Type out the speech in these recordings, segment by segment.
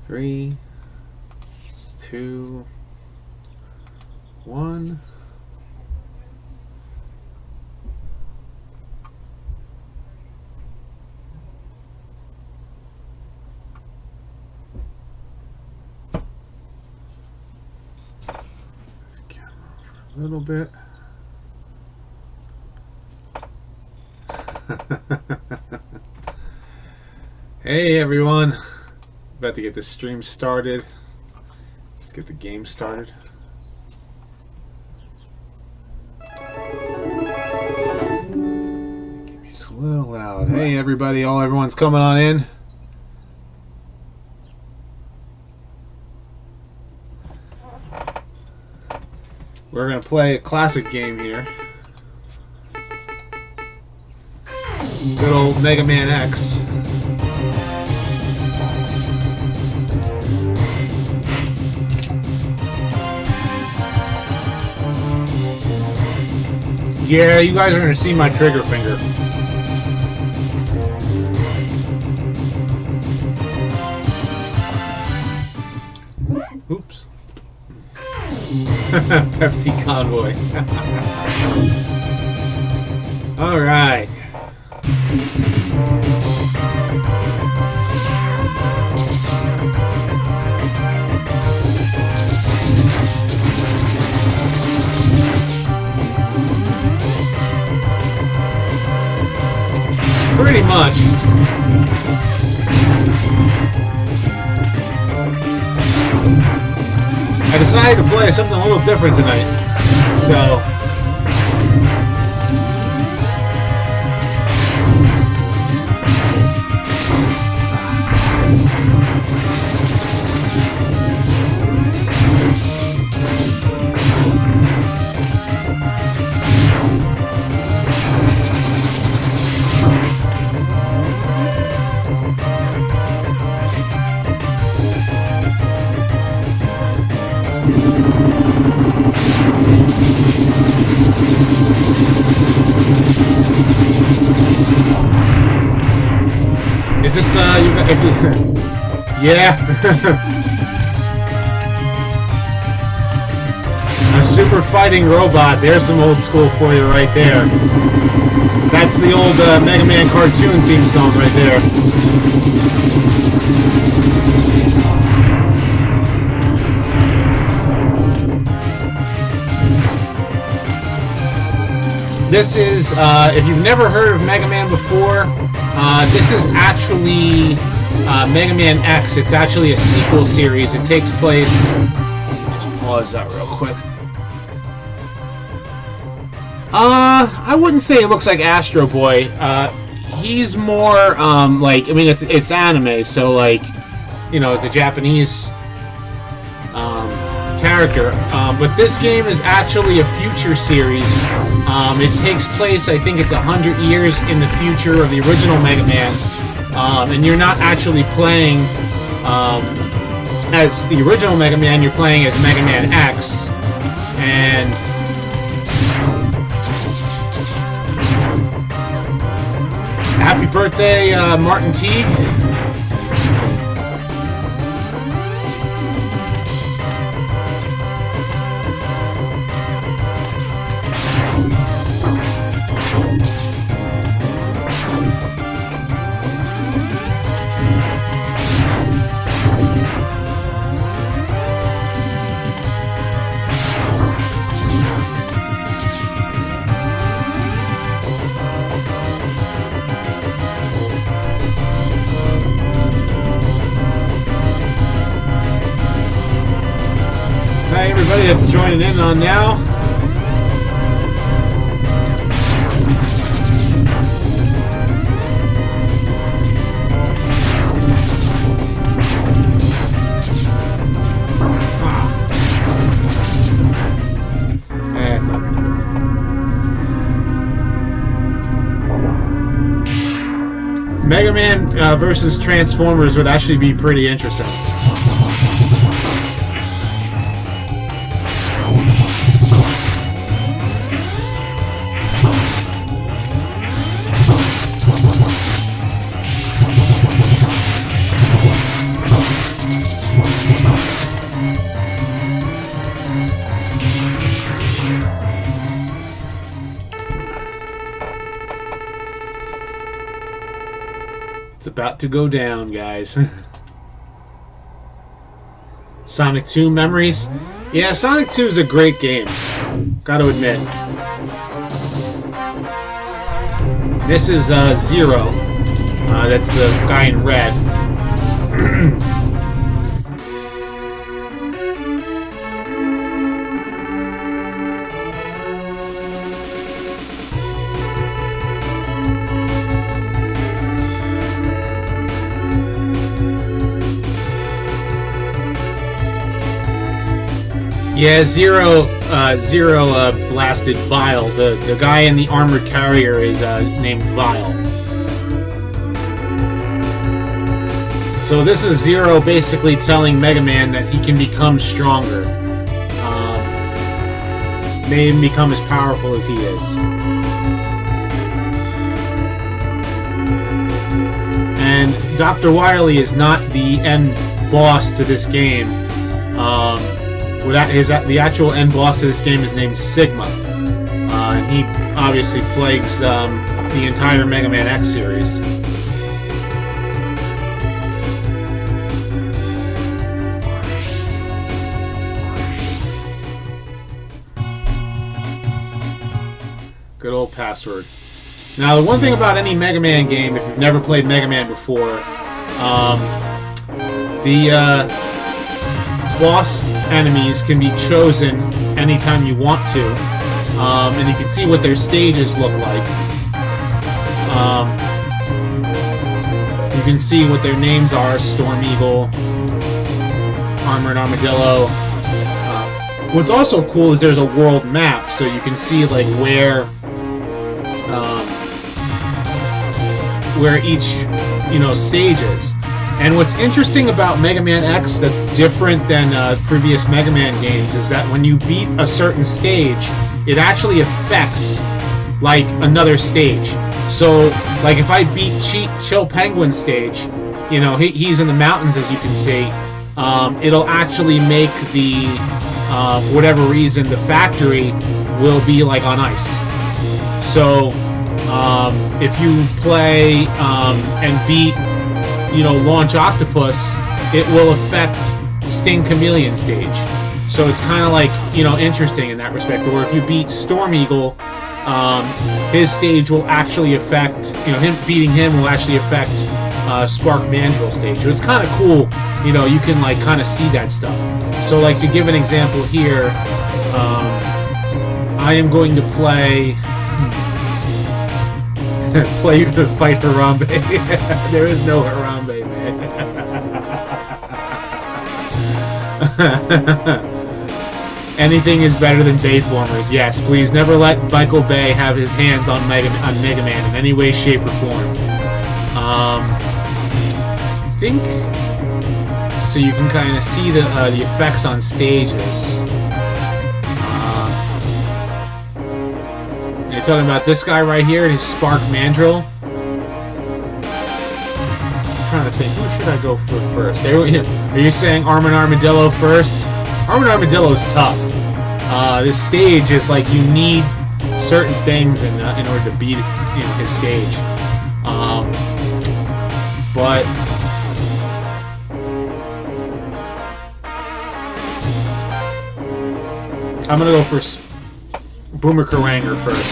3, 2, 1. A little bit. Hey everyone, about to get this stream started. Let's get the game started. Get me just a little loud. Hey everybody, everyone's coming on in. We're going to play a classic game here. Good old Mega Man X. Yeah, you guys are going to see my trigger finger. Oops. Pepsi Convoy. All right. Pretty much. I decided to play something a little different tonight, so is this if you yeah. A super fighting robot. There's some old school for you right there. That's the old Mega Man cartoon theme song right there. This is, if you've never heard of Mega Man before, this is actually Mega Man X. It's actually a sequel series. It takes place... Just pause that real quick. I wouldn't say it looks like Astro Boy. He's more, like, I mean, it's anime, so, like, you know, it's a Japanese character. But this game is actually a future series. It takes place, I think it's 100 years in the future of the original Mega Man. And you're not actually playing as the original Mega Man, you're playing as Mega Man X. And happy birthday, Martin Teague. Hi everybody that's joining in on now. That's not good. Mega Man versus Transformers would actually be pretty interesting. about to go down, guys. Sonic 2 memories? Yeah, Sonic 2 is a great game. Gotta admit. This is Zero. That's the guy in red. Yeah, Zero blasted Vile. The guy in the armored carrier is named Vile. So this is Zero basically telling Mega Man that he can become stronger. Made him become as powerful as he is. And Dr. Wily is not the end boss to this game. The actual end boss to this game is named Sigma. And he obviously plagues the entire Mega Man X series. Good old password. Now, the one thing about any Mega Man game, if you've never played Mega Man before, the boss enemies can be chosen anytime you want to, and you can see what their stages look like. You can see what their names are: Storm Eagle, Armored Armadillo. What's also cool is there's a world map, so you can see like where each stage is. And what's interesting about Mega Man X that's different than previous Mega Man games is that when you beat a certain stage, it actually affects like another stage. So like if I beat Chill Penguin stage, he's in the mountains, as you can see, it'll actually make the for whatever reason the factory will be like on ice. So if you play and beat Launch Octopus, it will affect Sting Chameleon stage. So it's kind of like, interesting in that respect. Or if you beat Storm Eagle, his stage will actually affect, beating him will actually affect Spark Mandrill stage. So it's kind of cool, you can like kind of see that stuff. So like to give an example here, I am going to play fight Harambe. There is no Harambe, man. Anything is better than Bayformers. Yes, please never let Michael Bay have his hands on Mega Man in any way, shape, or form. I think so. You can kind of see the effects on stages. You're talking about this guy right here and his Spark Mandrill. I'm trying to think, who should I go for first? Are you saying Armored Armadillo first? Armored Armadillo's tough. This stage is like you need certain things in order to beat his stage. But I'm gonna go for Boomer Karanger first.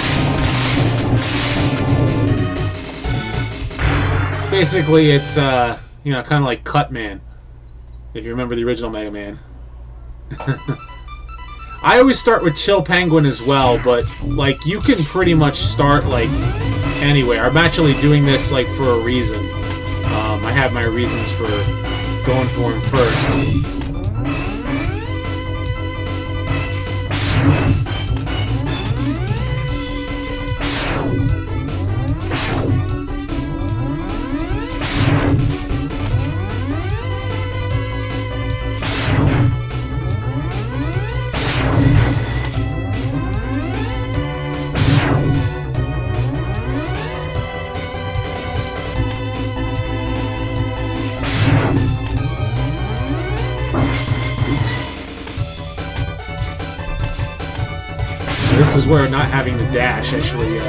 Basically, it's kind of like Cutman, if you remember the original Mega Man. I always start with Chill Penguin as well, but like you can pretty much start like anywhere. I'm actually doing this like for a reason. I have my reasons for going for him first. This is where not having the dash actually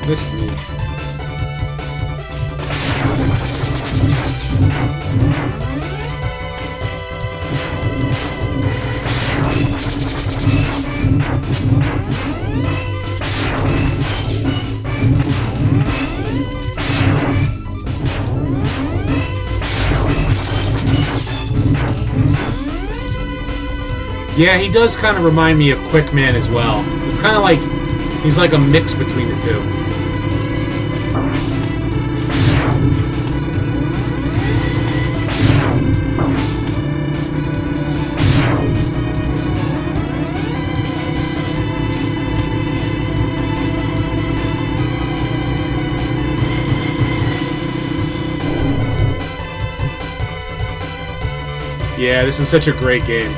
this neat? Yeah, he does kind of remind me of Quickman as well. It's kind of like he's like a mix between the two. Yeah, this is such a great game.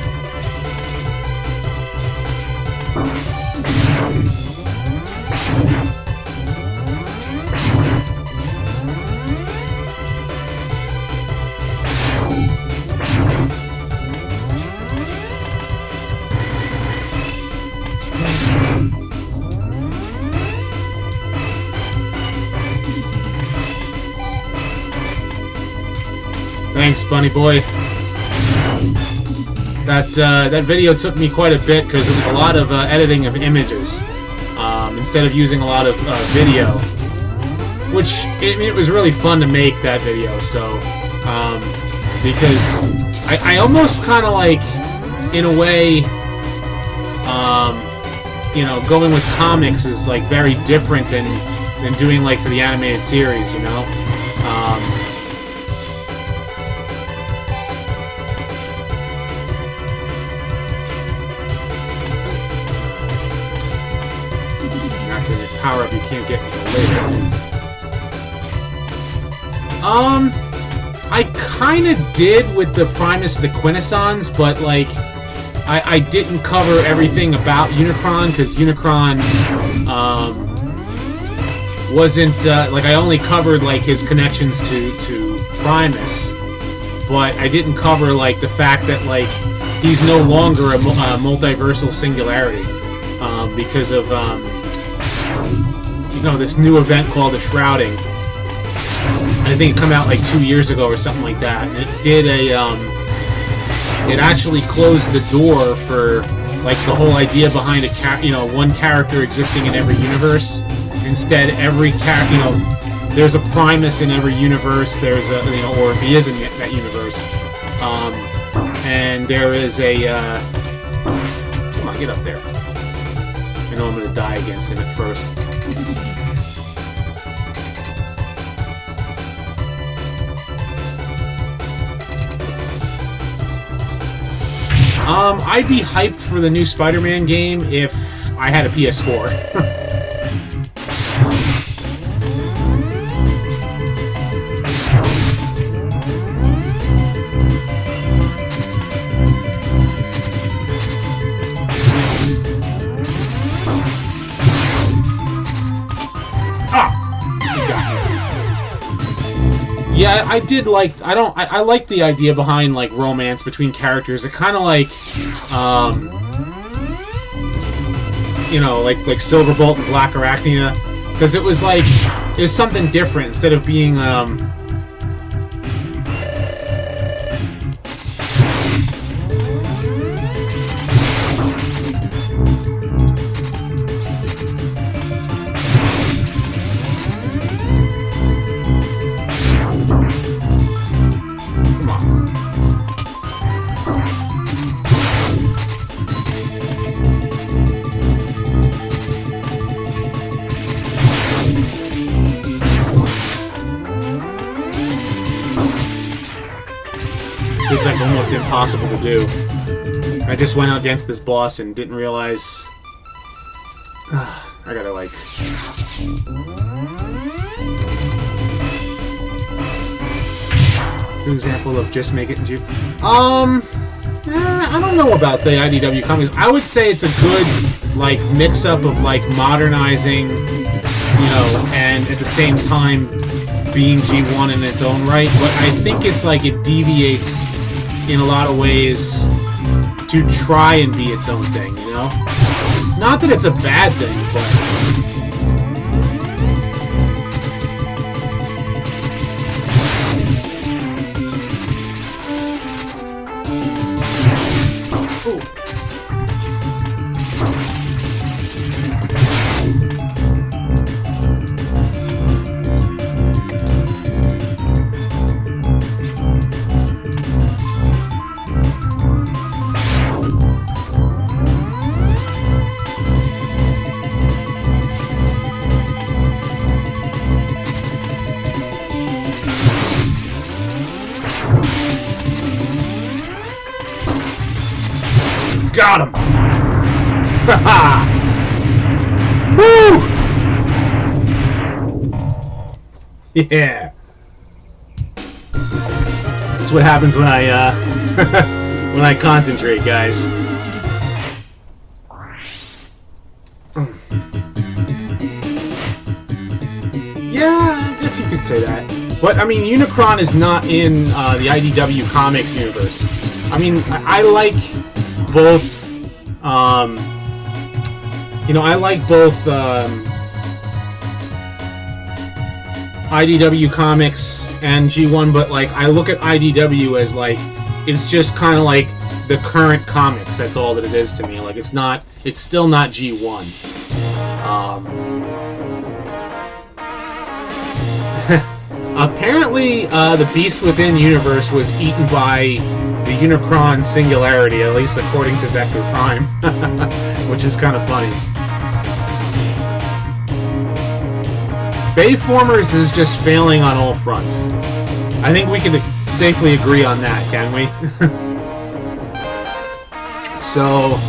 Thanks, Bunny Boy. That video took me quite a bit because it was a lot of editing of images instead of using a lot of video, which it was really fun to make that video. So because I almost kind of like, in a way, you know, going with comics is like very different than doing like for the animated series, you know. Power up you can't get until later. I kind of did with the Primus the Quintessons, but like I didn't cover everything about Unicron because Unicron wasn't like, I only covered like his connections to Primus, but I didn't cover like the fact that like he's no longer a multiversal singularity because of you know, this new event called the Shrouding. I think it came out like 2 years ago or something like that. And it did it actually closed the door for like the whole idea behind one character existing in every universe. Instead, every character, you know, there's a Primus in every universe. There's a, you know, or if he is in that universe, and there is a. Come on, get up there. I know I'm gonna die against him at first. I'd be hyped for the new Spider-Man game if I had a PS4. Yeah, I did like. I like the idea behind like romance between characters. It kind of like, you know, like Silverbolt and Black Arachnia, because it was like it was something different instead of being it's like almost impossible to do. I just went out against this boss and didn't realize. I gotta like. Good example of just make it into. I don't know about the IDW comics. I would say it's a good like mix-up of like modernizing, you know, and at the same time being G1 in its own right. But I think it's like it deviates in a lot of ways to try and be its own thing, you know? Not that it's a bad thing, but Got him! Haha! Woo! Yeah. That's what happens when I when I concentrate, guys. Yeah, I guess you could say that. But I mean, Unicron is not in the IDW Comics universe. I mean, I like both. You know, I like both IDW Comics and G1, but like I look at IDW as like it's just kind of like the current comics. That's all that it is to me. Like it's not. It's still not G1. Apparently, the Beast Within universe was eaten by the Unicron Singularity, at least according to Vector Prime, which is kind of funny. Bayformers is just failing on all fronts. I think we can safely agree on that, can we? So,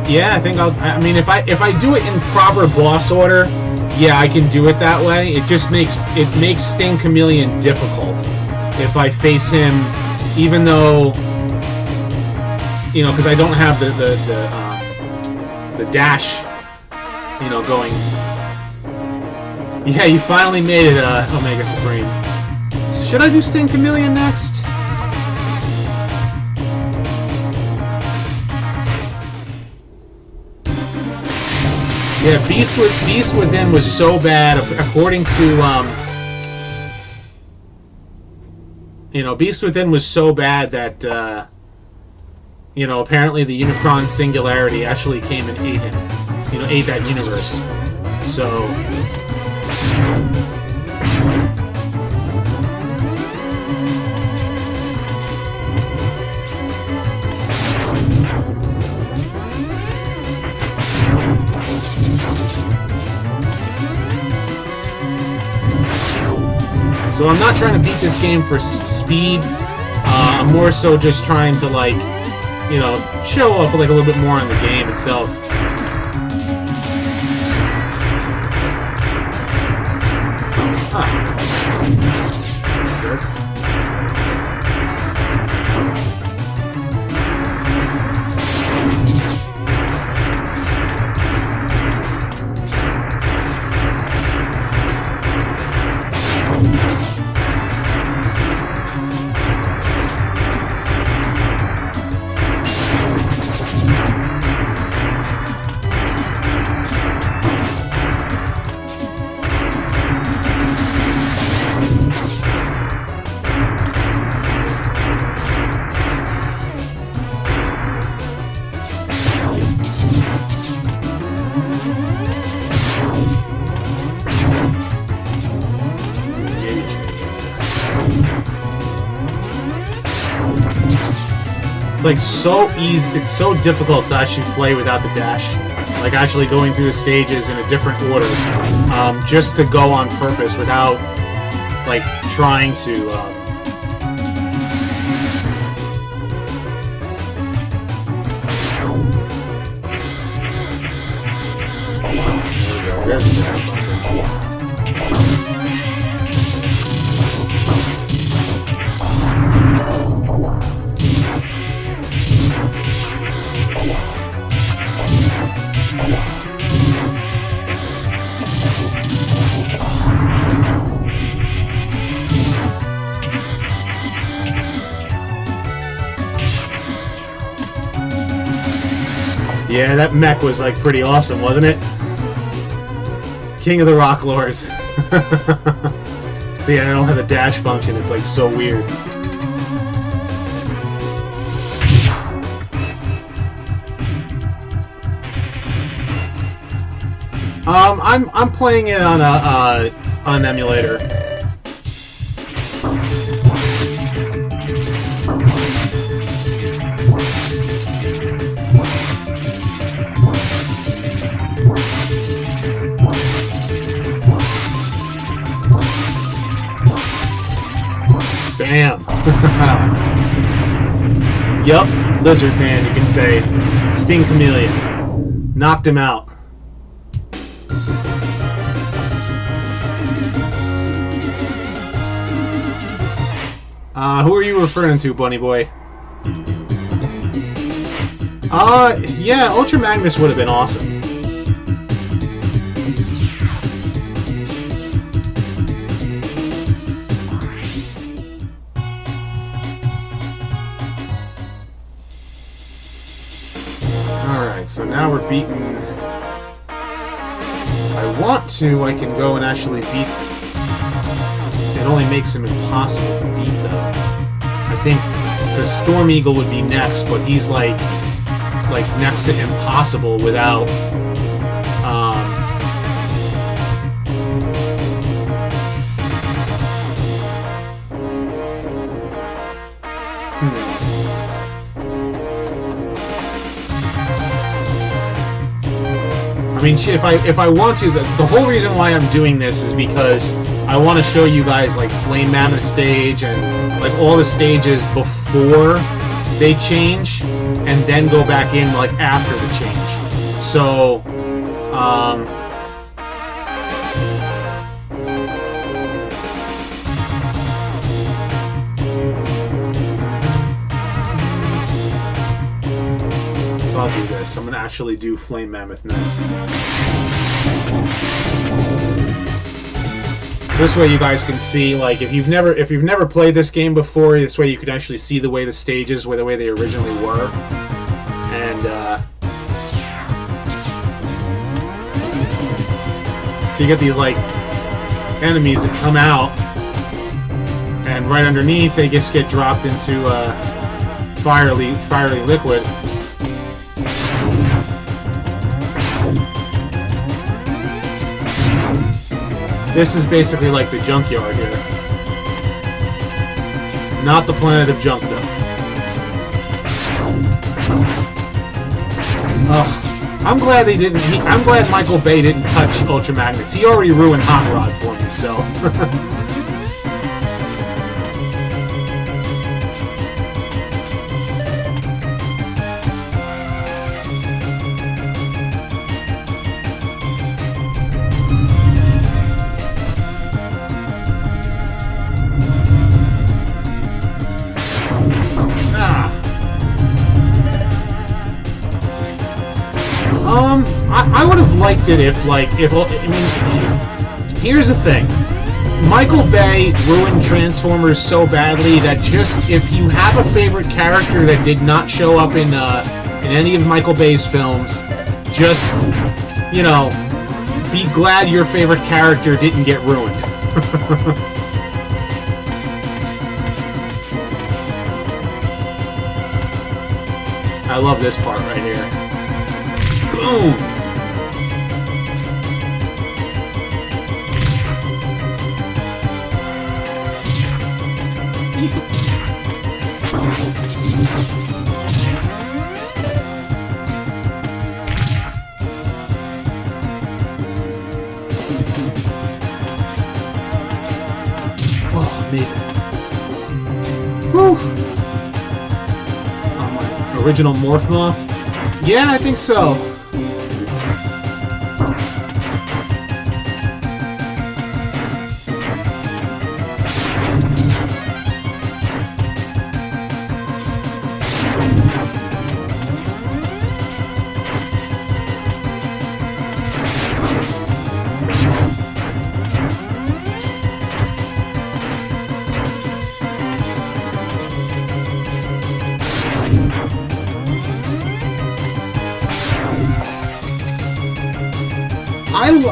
yeah, I think I mean, if I do it in proper boss order, yeah, I can do it that way. It just makes Sting Chameleon difficult if I face him, even though, you know, because I don't have the dash, you know, going. Yeah, you finally made it, Omega Supreme. Should I do Sting Chameleon next? Yeah, Beast Within was so bad, according to, you know, Beast Within was so bad that, you know, apparently the Unicron Singularity actually came and ate him. You know, ate that universe. So... So I'm not trying to beat this game for speed. I'm more so just trying to, like, you know, show off like a little bit more on the game itself. Jerk. Like so easy, it's so difficult to actually play without the dash. Like actually going through the stages in a different order, just to go on purpose without like trying to. There's the dash function. Yeah, that mech was like pretty awesome, wasn't it? King of the Rock Lords. See, I don't have the dash function. It's like so weird. I'm playing it on an emulator. Bam! Yup, Lizard Man, you can say. Sting Chameleon. Knocked him out. Who are you referring to, Bunny Boy? Yeah, Ultra Magnus would have been awesome. Alright, so now we're beating... If I want to, I can go and actually beat... It only makes him impossible to beat, though. I think the Storm Eagle would be next, but he's like next to impossible without I mean, shit, if I want to, the whole reason why I'm doing this is because I want to show you guys like Flame Mammoth stage and like all the stages before they change, and then go back in like after the change. So, so I'll do this. I'm gonna actually do Flame Mammoth next. So this way you guys can see, like, if you've never played this game before, this way you can actually see the way the stages were the way they originally were. And so you get these like enemies that come out, and right underneath they just get dropped into fiery liquid. This is basically like the junkyard here. Not the planet of junk, though. Ugh. I'm glad they didn't. I'm glad Michael Bay didn't touch Ultra Magnets. He already ruined Hot Rod for me, so. I would have liked it if, I mean, here's the thing. Michael Bay ruined Transformers so badly that just, if you have a favorite character that did not show up in any of Michael Bay's films, just, you know, be glad your favorite character didn't get ruined. I love this part right here. Boom! Oh, man. Whew! Oh, my original Morph Moth? Yeah, I think so.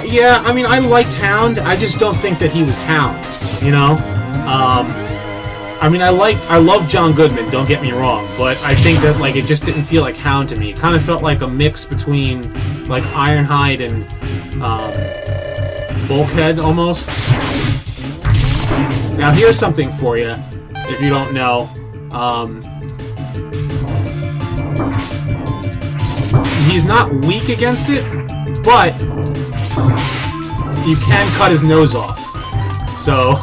Yeah, I mean, I liked Hound. I just don't think that he was Hound, you know? I mean, I love John Goodman, don't get me wrong, but I think that, like, it just didn't feel like Hound to me. It kind of felt like a mix between, like, Ironhide and, Bulkhead, almost. Now, here's something for you, if you don't know. He's not weak against it, but you can cut his nose off. So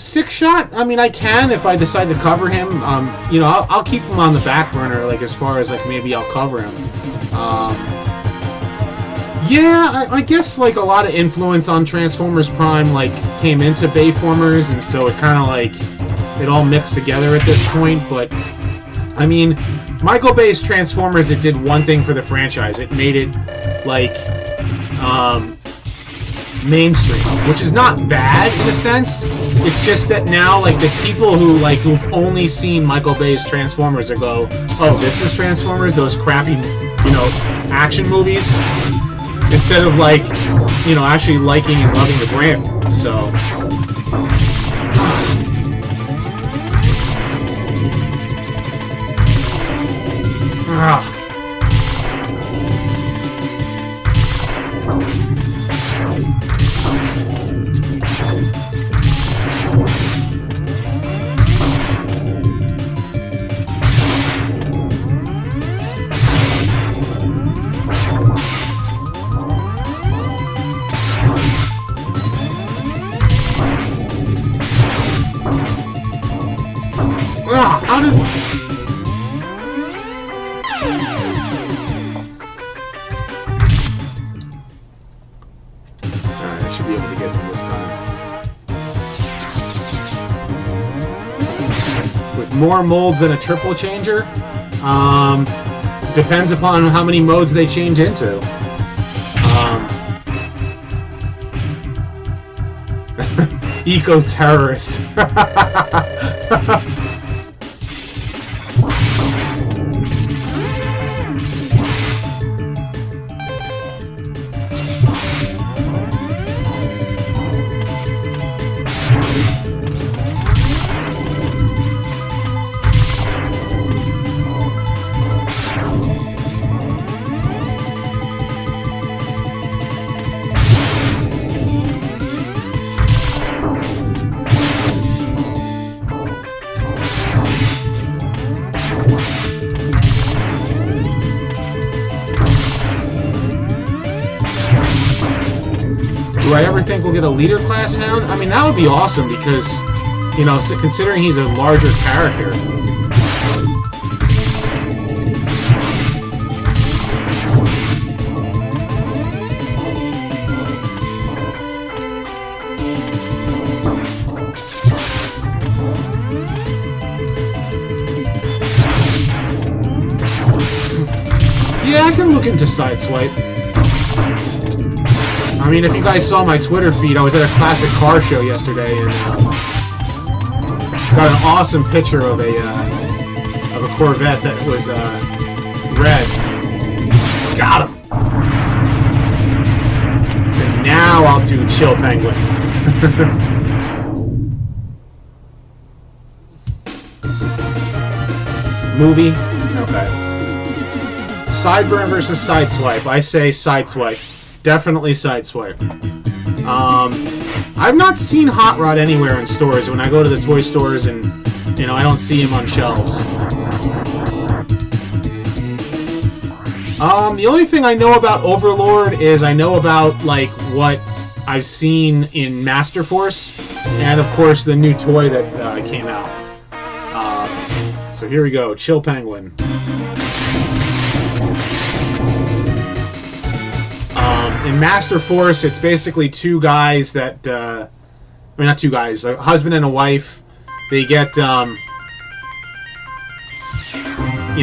Six Shot, I mean, I can if I decide to cover him. You know, I'll keep him on the back burner, like, as far as, like, maybe I'll cover him. Yeah, I guess, like, a lot of influence on Transformers Prime, like, came into Bayformers, and so it kind of, like, it all mixed together at this point, but, I mean, Michael Bay's Transformers, it did one thing for the franchise. It made it, like, mainstream, which is not bad in a sense. It's just that now, like, the people who've only seen Michael Bay's Transformers, they go, "Oh, this is Transformers, those crappy, you know, action movies," instead of, like, you know, actually liking and loving the brand. So. How does... Alright, I should be able to get him this time. With more molds than a triple changer? Depends upon how many modes they change into. Eco-terrorists. Do I ever think we'll get a leader class hound? I mean, that would be awesome because, you know, so considering he's a larger character. Yeah, I can look into Sideswipe. I mean, if you guys saw my Twitter feed, I was at a classic car show yesterday and got an awesome picture of a Corvette that was red. Got him. So now I'll do Chill Penguin. Movie? Okay. Sideburn versus Sideswipe. I say Sideswipe. Definitely Sideswipe. I've not seen Hot Rod anywhere in stores. When I go to the toy stores and, you know, I don't see him on shelves. The only thing I know about Overlord is I know about, like, what I've seen in Master Force, and of course the new toy that came out. So here we go, Chill Penguin. In Master Force, it's basically two guys that, I mean, not two guys, a husband and a wife. They get, you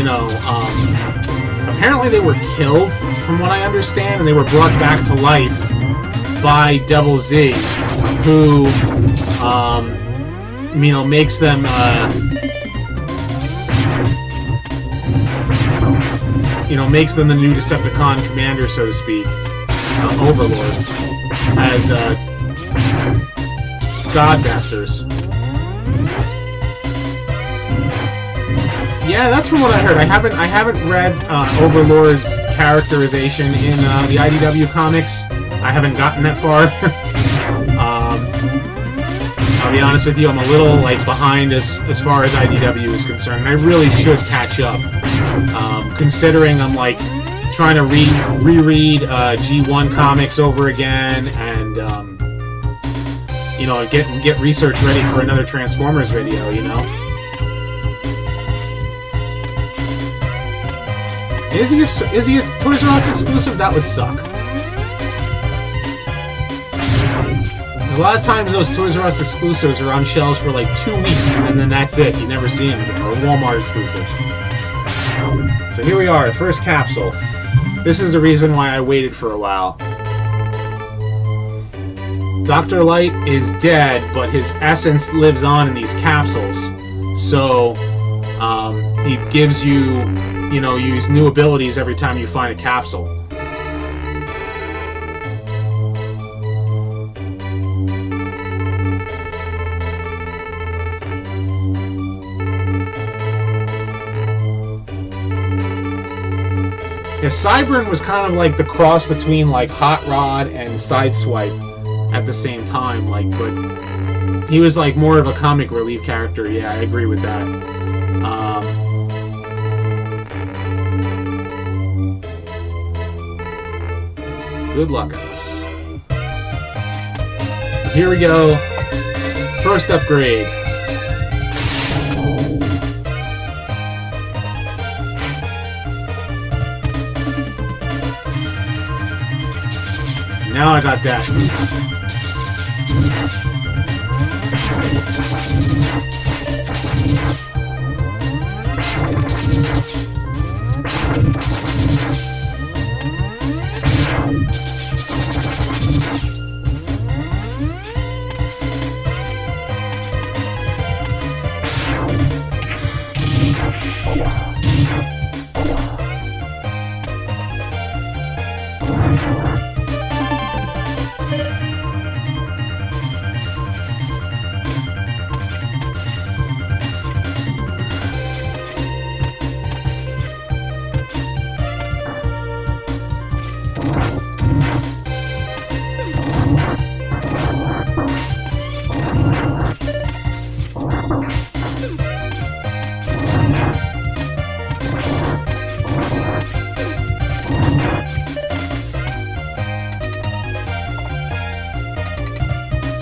know, apparently they were killed, from what I understand, and they were brought back to life by Devil Z, who, you know, makes them, you know, makes them the new Decepticon commander, so to speak. Overlord as Godmasters. Yeah, that's from what I heard. I haven't read Overlord's characterization in the IDW comics. I haven't gotten that far. I'll be honest with you, I'm a little like behind as far as IDW is concerned. I really should catch up, considering I'm like trying to reread G1 comics over again, and you know, get research ready for another Transformers video, you know? Is he a Toys R Us exclusive? That would suck. A lot of times those Toys R Us exclusives are on shelves for like 2 weeks, and then that's it. You never see them again. Or Walmart exclusives. So here we are, the first capsule. This is the reason why I waited for a while. Dr. Light is dead, but his essence lives on in these capsules. So, he gives you, you know, use new abilities every time you find a capsule. Yeah, Cyburn was kind of like the cross between like Hot Rod and Sideswipe at the same time, like, but he was like more of a comic relief character. Yeah, I agree with that. Good luck, us. Here we go. First upgrade. Now I got dash boots.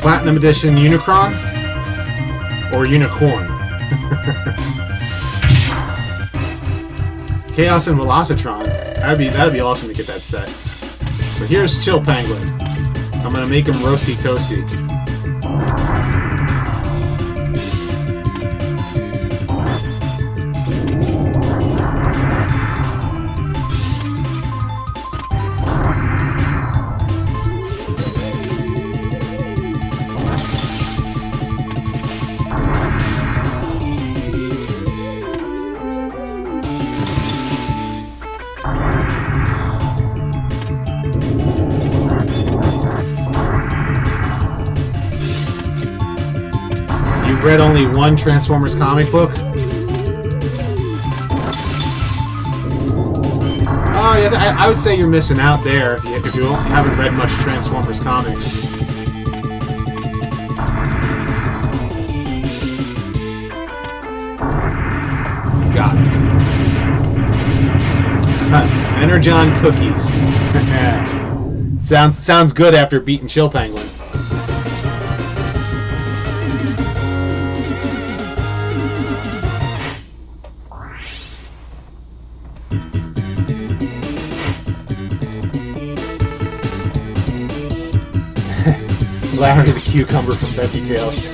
Platinum Edition Unicron or Unicorn. Chaos and Velocitron. That'd be awesome to get that set. But here's Chill Penguin. I'm gonna make him roasty toasty. Read only one Transformers comic book? Oh yeah, I would say you're missing out there if you haven't read much Transformers comics. Got it. Energon cookies. Sounds good after beating Chill Penguin. Larry the Cucumber from VeggieTales.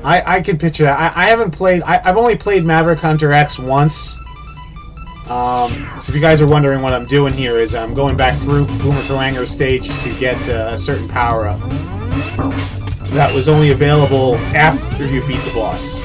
I can picture that. I haven't played... I've only played Maverick Hunter X once. So if you guys are wondering what I'm doing here is I'm going back through Boomer Kuwanger's stage to get a certain power-up. That was only available after you beat the boss.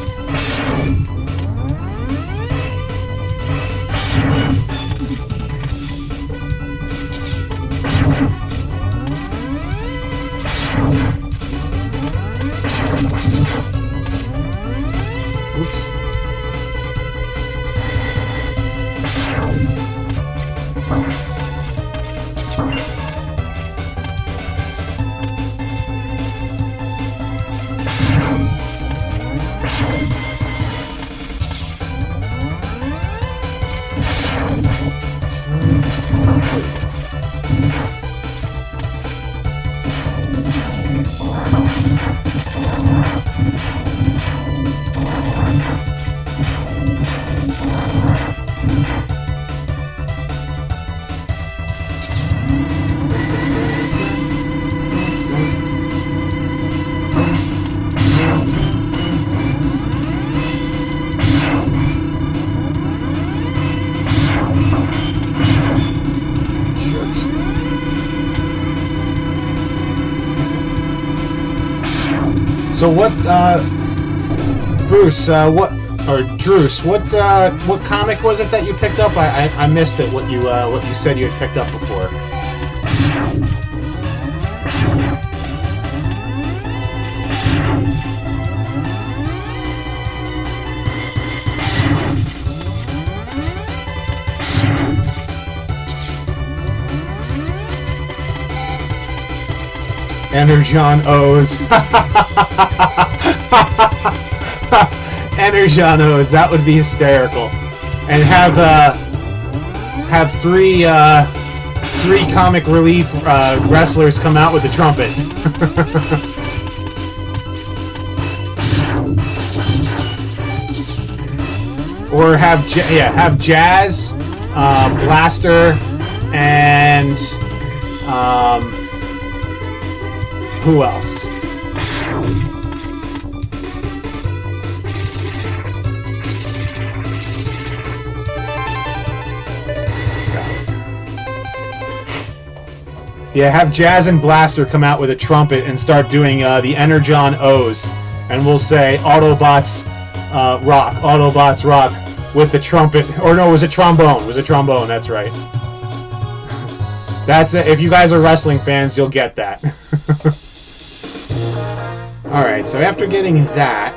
So what, Bruce, Druce, what comic was it that you picked up? I missed it, what you said you had picked up before. Energon O's. Energon O's. That would be hysterical. And have three comic relief wrestlers come out with the trumpet. Or have Jazz, Blaster, and who else? Yeah, have Jazz and Blaster come out with a trumpet and start doing the Energon O's, and we'll say Autobots rock, Autobots rock with the trumpet. Or no, it was a trombone. It was a trombone. That's right. That's it. If you guys are wrestling fans, you'll get that. All right. So after getting that,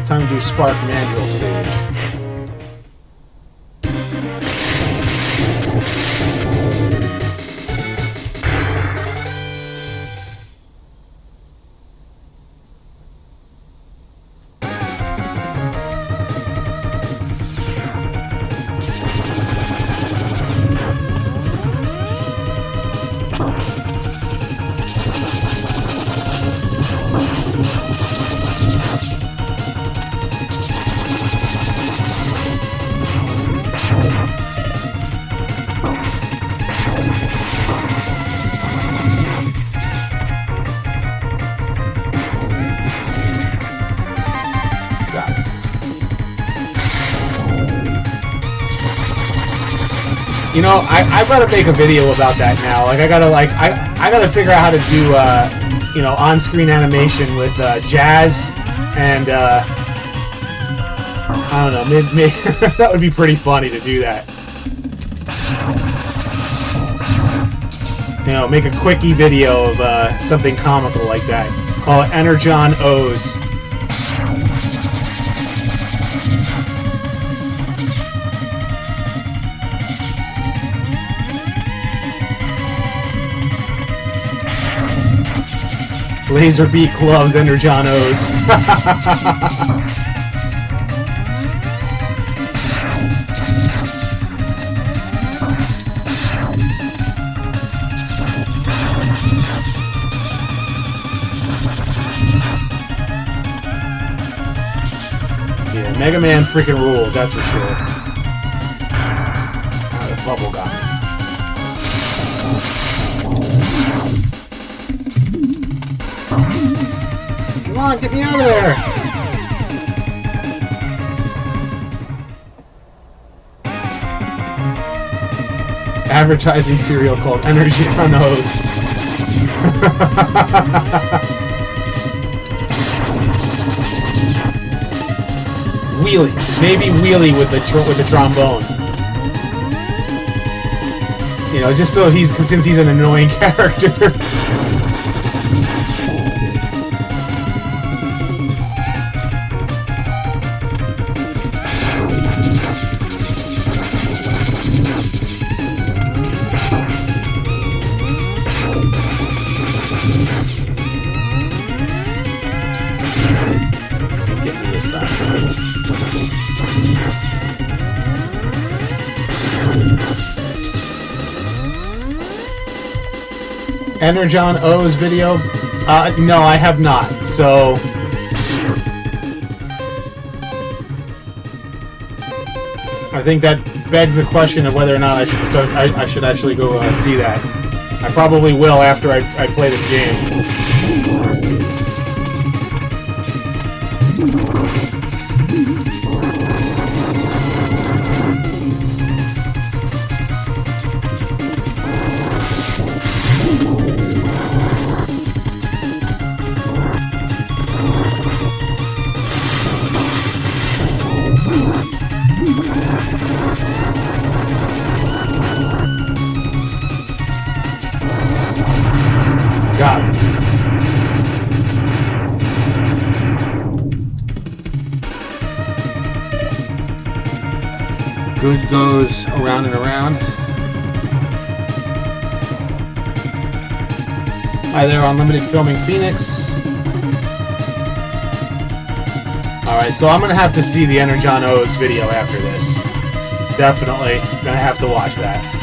time to do Spark Mandrill stage. You know, I gotta make a video about that now. Like, I gotta figure out how to do, you know, on-screen animation with Jazz and I don't know. Maybe that would be pretty funny to do that. You know, make a quickie video of something comical like that. Call it Energon O's. Laser Beak loves Energon O's. Yeah, Mega Man freaking rules, that's for sure. The bubble got me. Come on, get me out of there! Advertising cereal called Energy on O's. Wheelie. Maybe Wheelie with the trombone. You know, just so since he's an annoying character. Energon O's video? No, I have not. So I think that begs the question of whether or not I should start. I should actually go see that. I probably will after I play this game. Good goes around and around. Hi there, Unlimited Filming Phoenix. Alright, so I'm gonna have to see the Energon O's video after this. Definitely gonna have to watch that.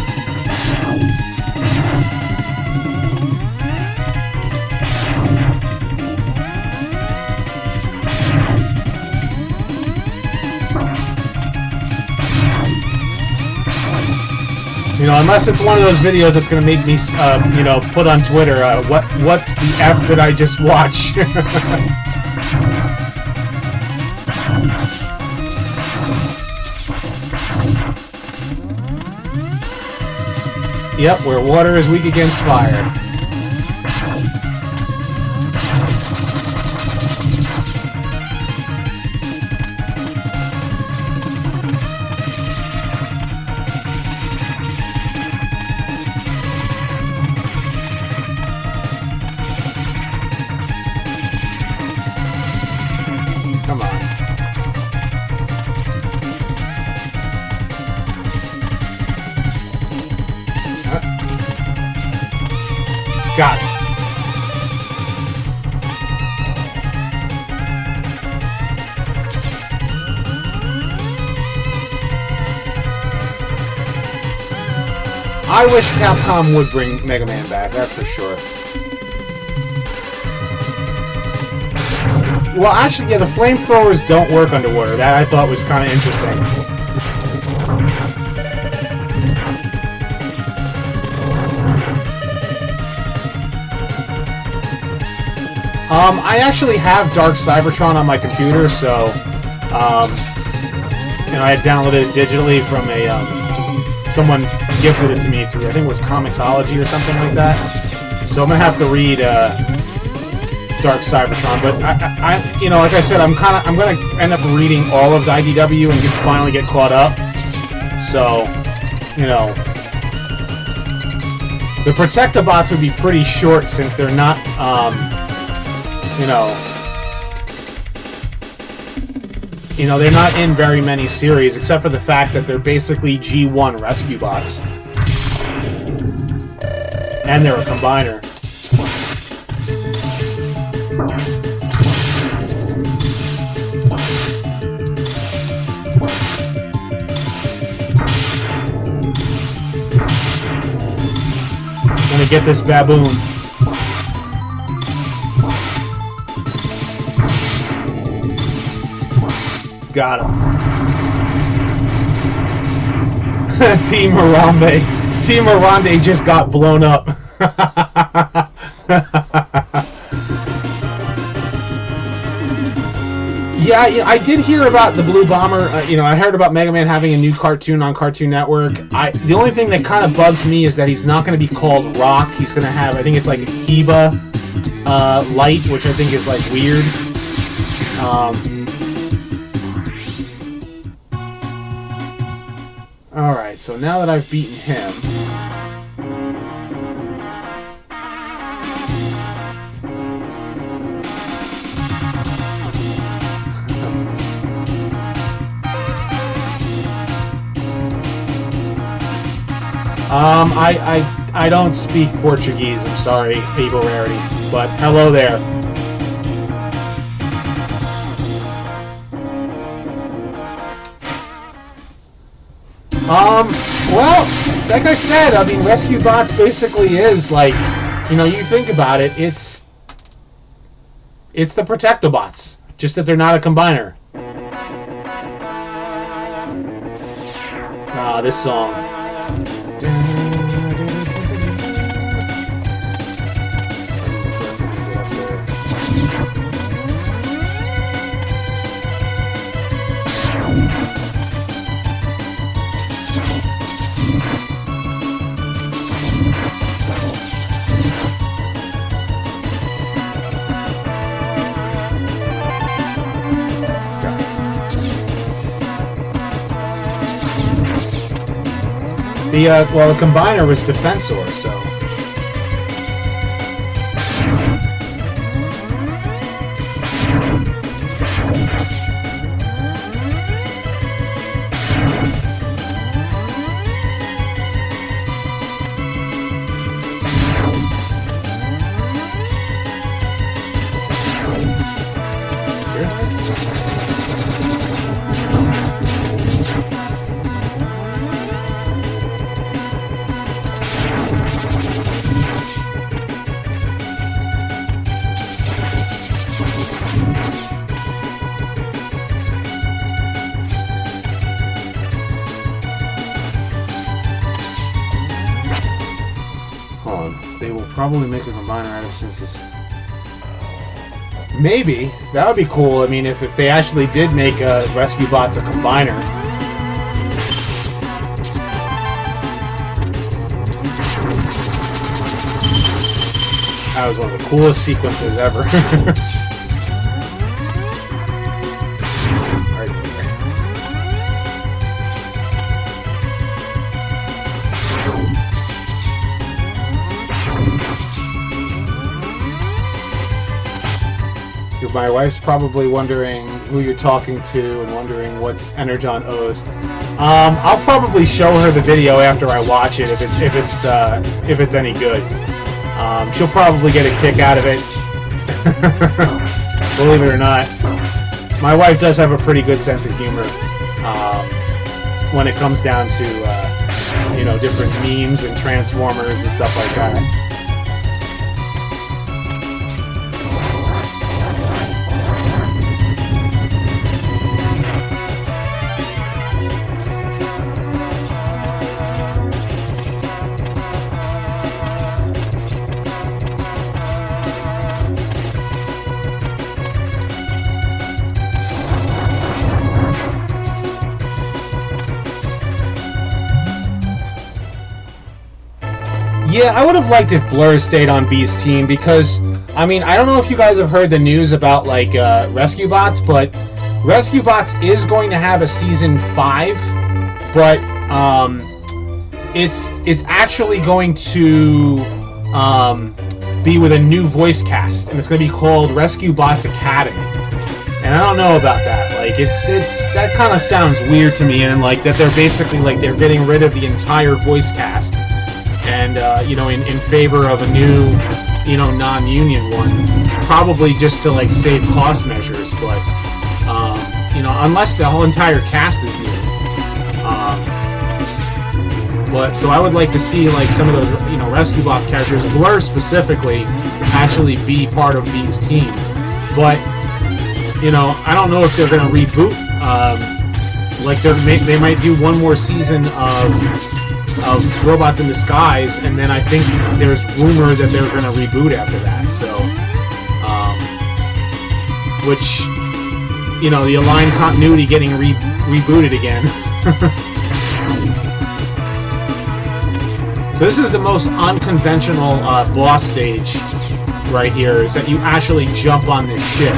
You know, unless it's one of those videos that's gonna make me, you know, put on Twitter, what the F did I just watch? Yep, where water is weak against fire. Come on. Got it. I wish Capcom would bring Mega Man back, that's for sure. Well, actually, yeah, the flamethrowers don't work underwater. That I thought was kind of interesting. I actually have Dark Cybertron on my computer, so, you know, I had downloaded it digitally from a, someone gifted it to me through, I think it was Comixology or something like that. So I'm gonna have to read, Dark Cybertron, but I you know, like I said, I'm gonna end up reading all of the IDW and finally get caught up. So, you know, the Protectobots would be pretty short since they're not, you know, they're not in very many series, except for the fact that they're basically G1 rescue bots. And they're a combiner. I'm gonna get this baboon. Got him. Team Harambe. Team Harambe just got blown up. Yeah, I did hear about the Blue Bomber. You know, I heard about Mega Man having a new cartoon on Cartoon Network. The only thing that kind of bugs me is that he's not going to be called Rock. He's going to have, I think it's like a Kiba light, which I think is like weird. Alright, so now that I've beaten him... I don't speak Portuguese, I'm sorry, Able Rarity, but hello there. Well, like I said, I mean, Rescue Bots basically is like, you know, you think about it, it's the Protectobots, just that they're not a combiner. Ah, this song. Well, the combiner was Defensor, so... Probably make a combiner out of since this. Maybe that would be cool. I mean, if they actually did make Rescue Bots a combiner. That was one of the coolest sequences ever. Right there. My wife's probably wondering who you're talking to and wondering what's Energon owes. I'll probably show her the video after I watch it if it's any good. She'll probably get a kick out of it. Believe it or not, my wife does have a pretty good sense of humor when it comes down to different memes and Transformers and stuff like that. Yeah, I would have liked if Blur stayed on B's team because, I mean, I don't know if you guys have heard the news about, like, Rescue Bots, but Rescue Bots is going to have a Season 5, but it's actually going to be with a new voice cast, and it's going to be called Rescue Bots Academy. And I don't know about that. Like, it's that kind of sounds weird to me, and, like, that they're basically, like, they're getting rid of the entire voice cast. And, in favor of a new, non-union one. Probably just to, like, save cost measures, but, unless the whole entire cast is new. But, so I would like to see, like, some of those, Rescue Bots characters, Blur specifically, actually be part of B's team. But, I don't know if they're going to reboot. They might do one more season of Robots in Disguise, and then I think there's rumor that they're going to reboot after that. So, which, the Align continuity getting rebooted again. So this is the most unconventional boss stage right here, is that you actually jump on this ship.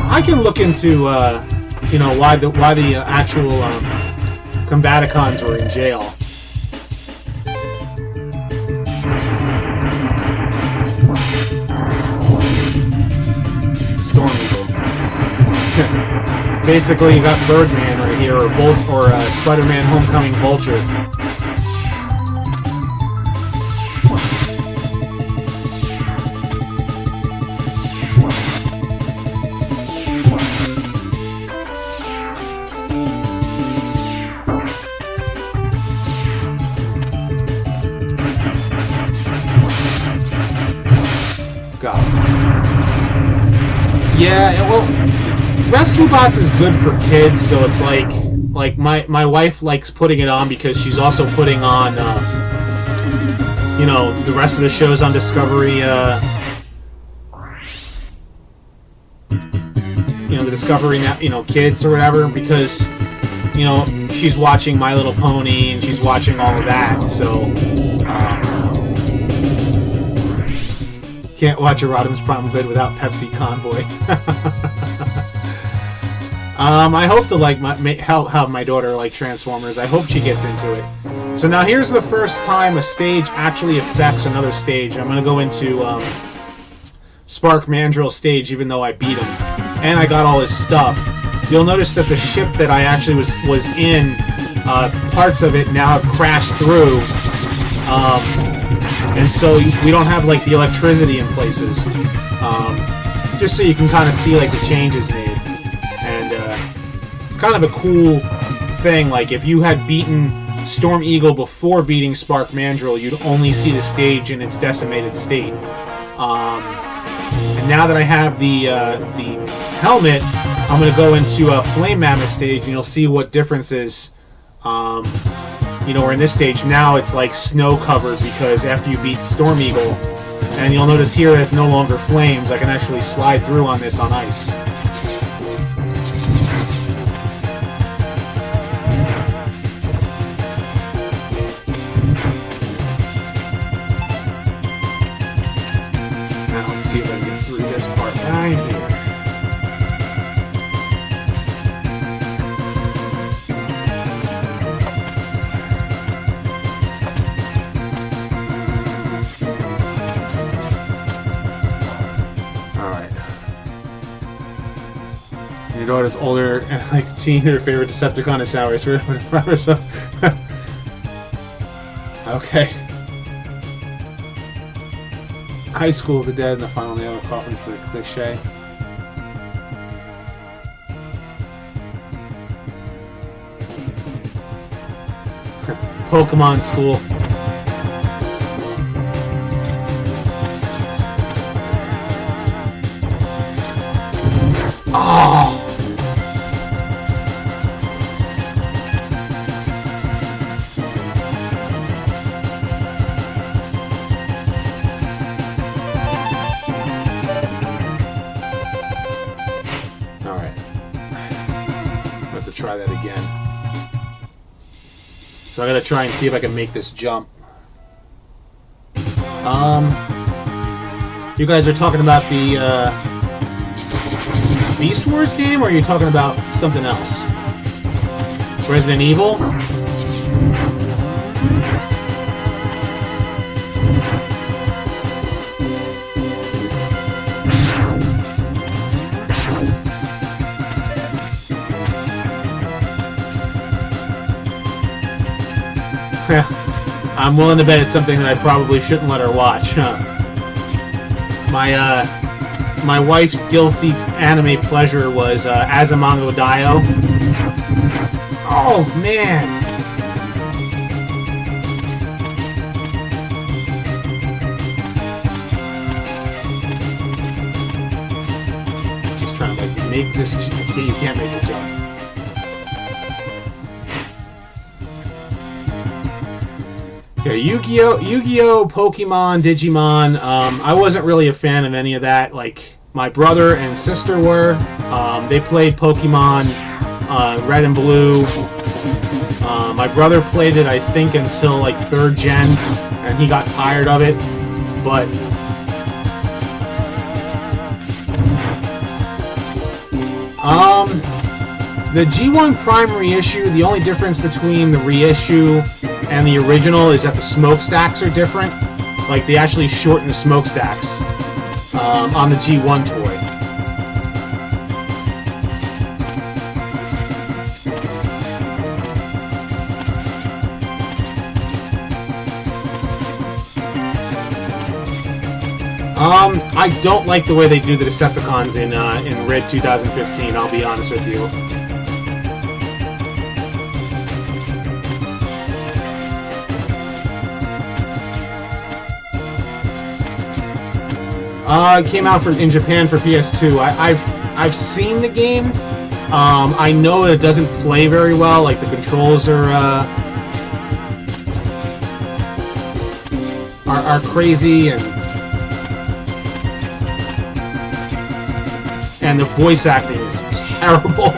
I can look into, why the actual Combaticons were in jail. Storm Eagle. Basically, you got Birdman right here, or Spider-Man Homecoming Vulture. Yeah, well, Rescue Bots is good for kids, so it's like my wife likes putting it on because she's also putting on, the rest of the shows on Discovery, the Discovery, Kids or whatever, because, she's watching My Little Pony and she's watching all of that, so, can't watch a Rodimus Prime vid without Pepsi Convoy. I hope to help my daughter like Transformers. I hope she gets into it. So now here's the first time a stage actually affects another stage. I'm going to go into Spark Mandrill stage, even though I beat him, and I got all his stuff. You'll notice that the ship that I actually was in, parts of it now have crashed through, and so we don't have like the electricity in places. Just so you can kind of see like the changes made, and it's kind of a cool thing. Like if you had beaten Storm Eagle before beating Spark Mandrill, you'd only see the stage in its decimated state. And now that I have the helmet, I'm going to go into a Flame Mammoth stage, and you'll see what differences. You know, we're in this stage now. It's like snow covered because after you beat Storm Eagle, and you'll notice here it's no longer flames. I can actually slide through on this on ice. Now let's see if I can get through this part right here. Your daughter's older and like teen, her favorite Decepticon is Sours. Okay. High School of the Dead and the Final Nail of the Coffin for the cliche. Pokemon School. Oh! Try that again. So I gotta try and see if I can make this jump. You guys are talking about the Beast Wars game, or are you talking about something else? Resident Evil? I'm willing to bet it's something that I probably shouldn't let her watch. My wife's guilty anime pleasure was Asamango Daioh. Oh man! Just trying to like make this. Okay, you can't make the jump. Yeah, Yu-Gi-Oh, Pokemon, Digimon. I wasn't really a fan of any of that. Like my brother and sister were. They played Pokemon Red and Blue. My brother played it, I think, until like 3rd gen, and he got tired of it. But the G1 Prime reissue, the only difference between the reissue and the original is that the smokestacks are different. Like, they actually shorten the smokestacks on the G1 toy. I don't like the way they do the Decepticons in Red 2015, I'll be honest with you. It came out in Japan for PS2. I've seen the game. I know it doesn't play very well. Like the controls are crazy, and the voice acting is terrible.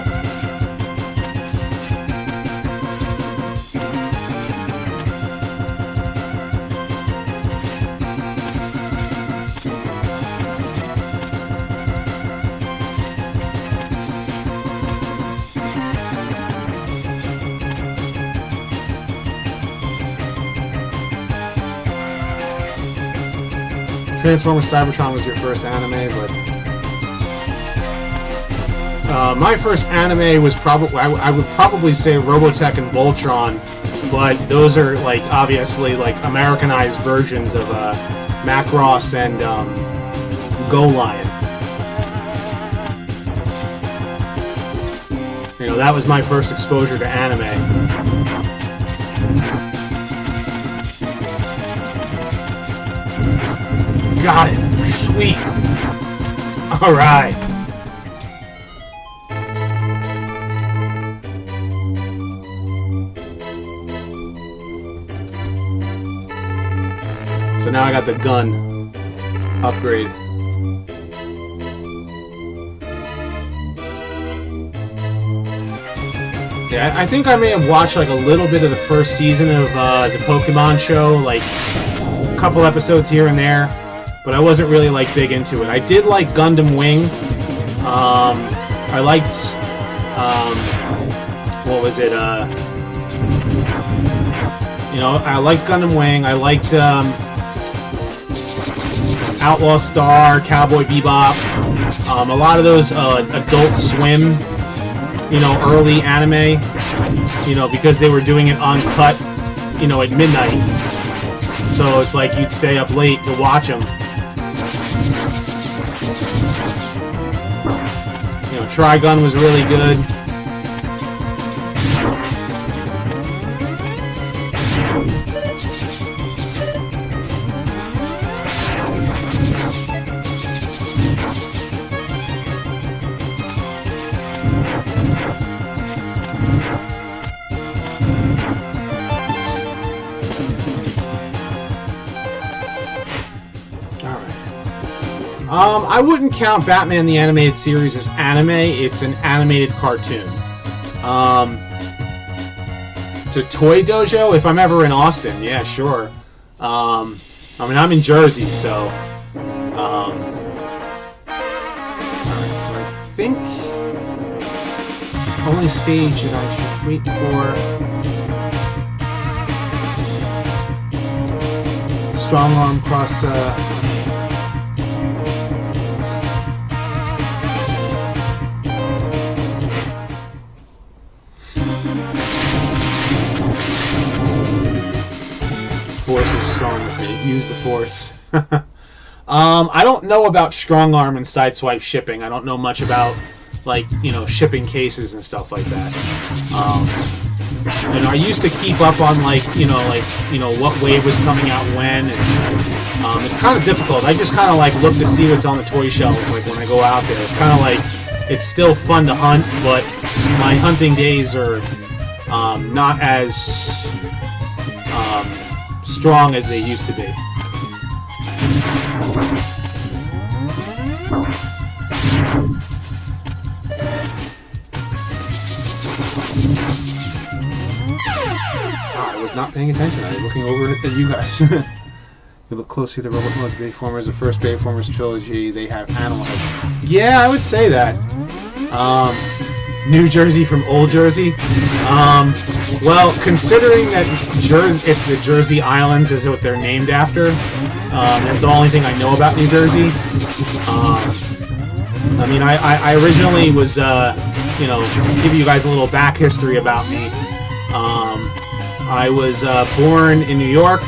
Transformers Cybertron was your first anime, but my first anime was probably, I would probably say Robotech and Voltron, but those are like obviously like Americanized versions of Macross and Go Lion. You know, that was my first exposure to anime. Got it. Sweet. All right. So now I got the gun upgrade. Yeah, I think I may have watched like a little bit of the first season of the Pokemon show, like a couple episodes here and there, but I wasn't really like big into it. I did like Gundam Wing. I liked what was it? You know, I liked Gundam Wing. I liked Outlaw Star, Cowboy Bebop. A lot of those Adult Swim, you know, early anime, you know, because they were doing it uncut, you know, at midnight. So it's like you'd stay up late to watch them. You know, Trigun was really good. I wouldn't count Batman the Animated Series as anime. It's an animated cartoon. To Toy Dojo, if I'm ever in Austin, yeah, sure. I mean, I'm in Jersey, so... Alright, so I think... only stage that I should wait for... Strong Arm Cross... Force is strong with me. Use the Force. I don't know about Strong Arm and Sideswipe shipping. I don't know much about, like, you know, shipping cases and stuff like that. You know, I used to keep up on, like, you know, what wave was coming out when. And, it's kind of difficult. I just kind of, like, look to see what's on the toy shelves, like, when I go out there. It's kind of like, it's still fun to hunt, but my hunting days are not as... strong as they used to be. I was not paying attention. I was looking over at you guys. You look closely at the Robot Mode Bayformers, the first Bayformers trilogy. They have animal heads. Yeah, I would say that. New Jersey from Old Jersey. Well, considering that it's the Jersey Islands is what they're named after, that's the only thing I know about New Jersey. I mean, I originally was, you know, give you guys a little back history about me. I was born in New York,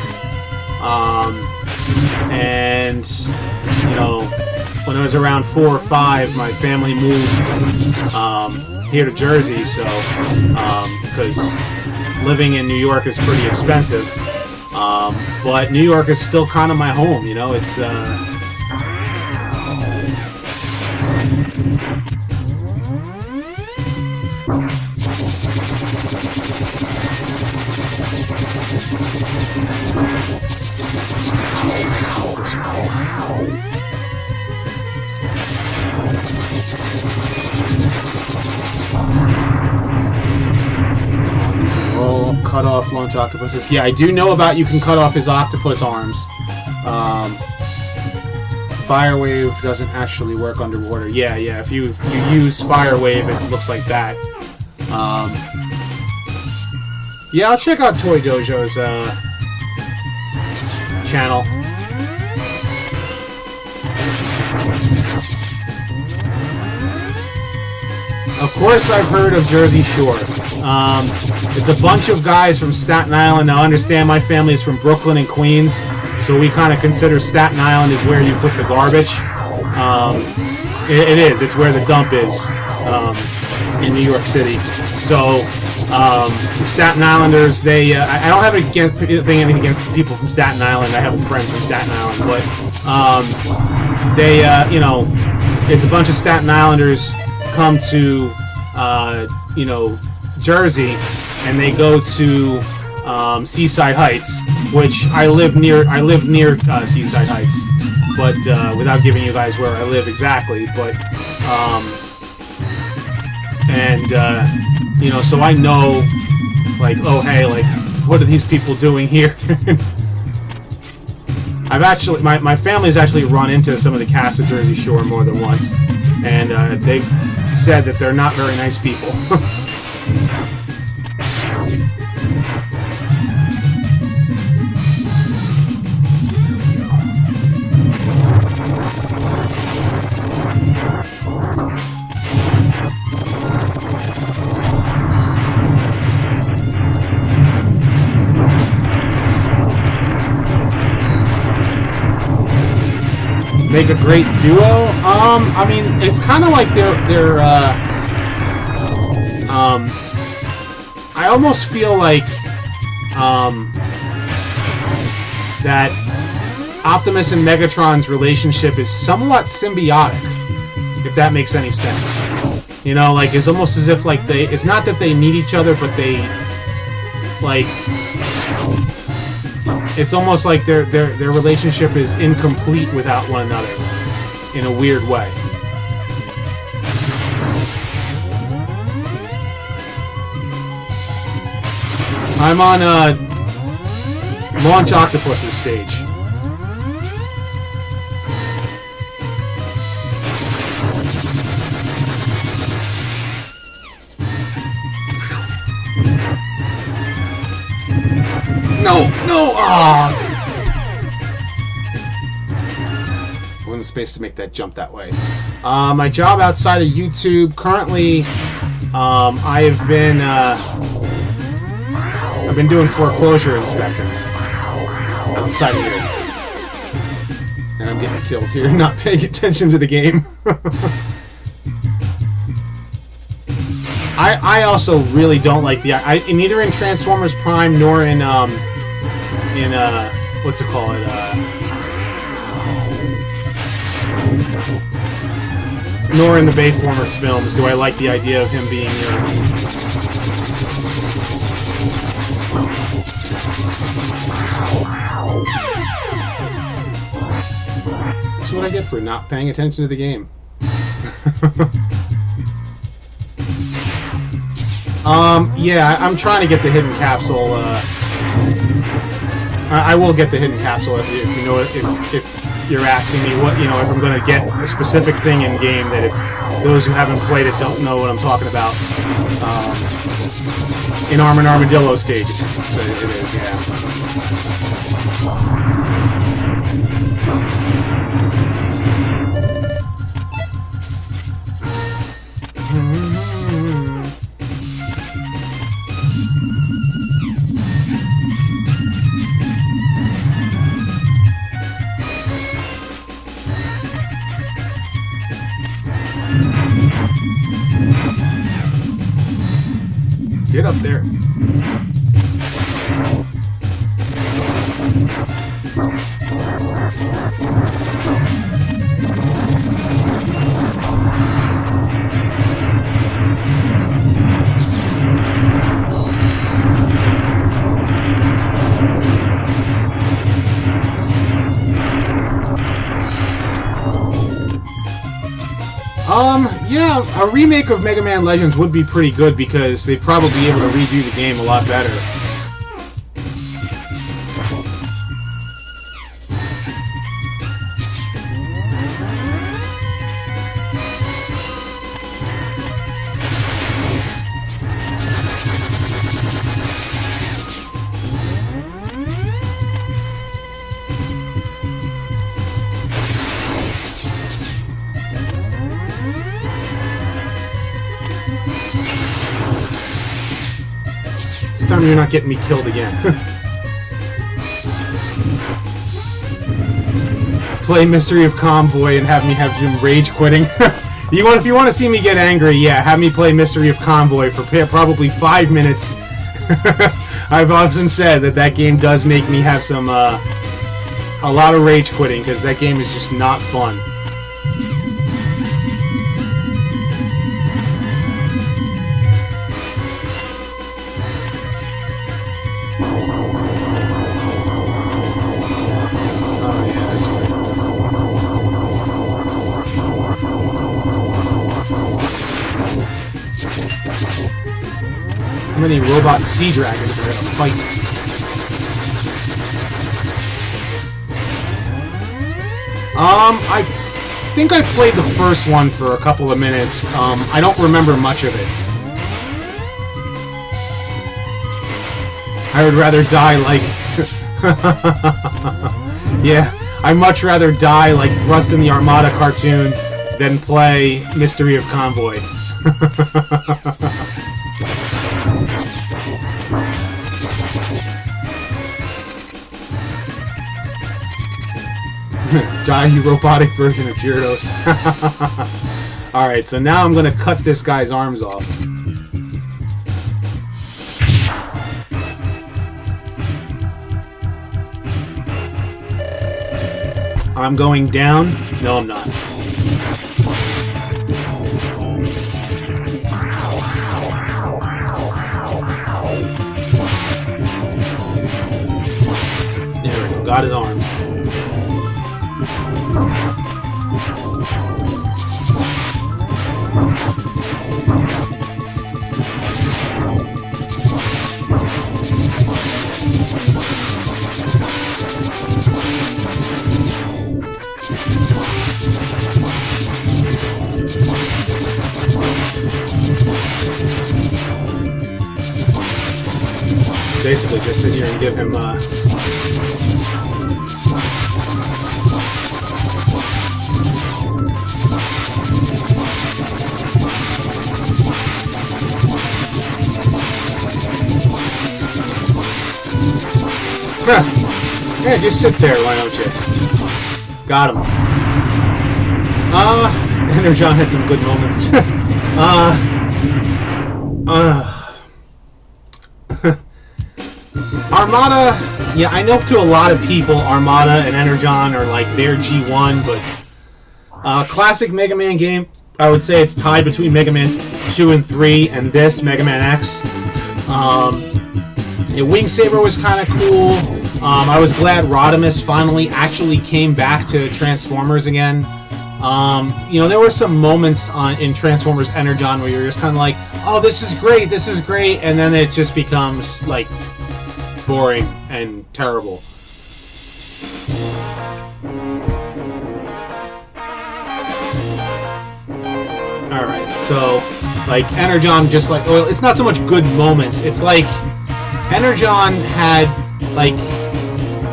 and, you know, when I was around 4 or 5, my family moved here to Jersey, so because living in New York is pretty expensive, but New York is still kind of my home, you know. It's cut off Lone Octopus's. Yeah, I do know about you can cut off his octopus arms. Fire Wave doesn't actually work underwater. Yeah, if you use Fire Wave, it looks like that. Yeah, I'll check out Toy Dojo's channel. Of course I've heard of Jersey Shore. It's a bunch of guys from Staten Island. Now, I understand my family is from Brooklyn and Queens, so we kind of consider Staten Island is where you put the garbage. It is. It's where the dump is in New York City. So, the Staten Islanders, they... I don't have anything against the people from Staten Island. I have friends from Staten Island, but they, you know, it's a bunch of Staten Islanders come to, you know, Jersey, and they go to Seaside Heights, which I live near Seaside Heights, but without giving you guys where I live exactly, but you know, so I know, like, oh hey, like, what are these people doing here? I've actually, my family's actually run into some of the cast of Jersey Shore more than once, and they've said that they're not very nice people. Make a great duo. I mean, it's kind of like they're. I almost feel like that Optimus and Megatron's relationship is somewhat symbiotic, if that makes any sense. You know, like it's almost as if like they. It's not that they need each other, but they like. It's almost like their relationship is incomplete without one another, in a weird way. I'm on Launch Octopus's stage. No! Ah! Wasn't space to make that jump that way. My job outside of YouTube currently, I've been doing foreclosure inspections outside of here, and I'm getting killed here, not paying attention to the game. I also really don't like neither in Transformers Prime nor in what's it called? Nor in the Bayformers films do I like the idea of him being here. That's what I get for not paying attention to the game. Yeah, I'm trying to get the hidden capsule. I will get the hidden capsule if you know if you're asking me what, you know, if I'm going to get a specific thing in game that if those who haven't played it don't know what I'm talking about. In Armored Armadillo stages, so it is, yeah. Get up there. Yeah, a remake of Mega Man Legends would be pretty good because they'd probably be able to redo the game a lot better. time you're not getting me killed again. Play Mystery of Convoy and have me have some rage quitting. If you want to see me get angry, yeah, have me play Mystery of Convoy for probably 5 minutes. I've often said that game does make me have some a lot of rage quitting because that game is just not fun. How many robot sea dragons are gonna fight? I think I played the first one for a couple of minutes. I don't remember much of it. I would rather die like... yeah, I'd much rather die like Thrust in the Armada cartoon than play Mystery of Convoy. Die, you robotic version of Gyarados. Alright, so now I'm gonna cut this guy's arms off. I'm going down. No, I'm not. There we go, got his arms. Basically, just sit here and give him yeah, just sit there, why don't you? Got him. Energon had some good moments. Armada, yeah, I know to a lot of people, Armada and Energon are like their G1, but classic Mega Man game, I would say it's tied between Mega Man 2 and 3 and this, Mega Man X. Wing Saber was kind of cool. I was glad Rodimus finally actually came back to Transformers again. There were some moments in Transformers Energon where you're just kind of like, oh, this is great, and then it just becomes, like, boring and terrible. Alright, so, like, Energon just like, well, it's not so much good moments, it's like, Energon had, like,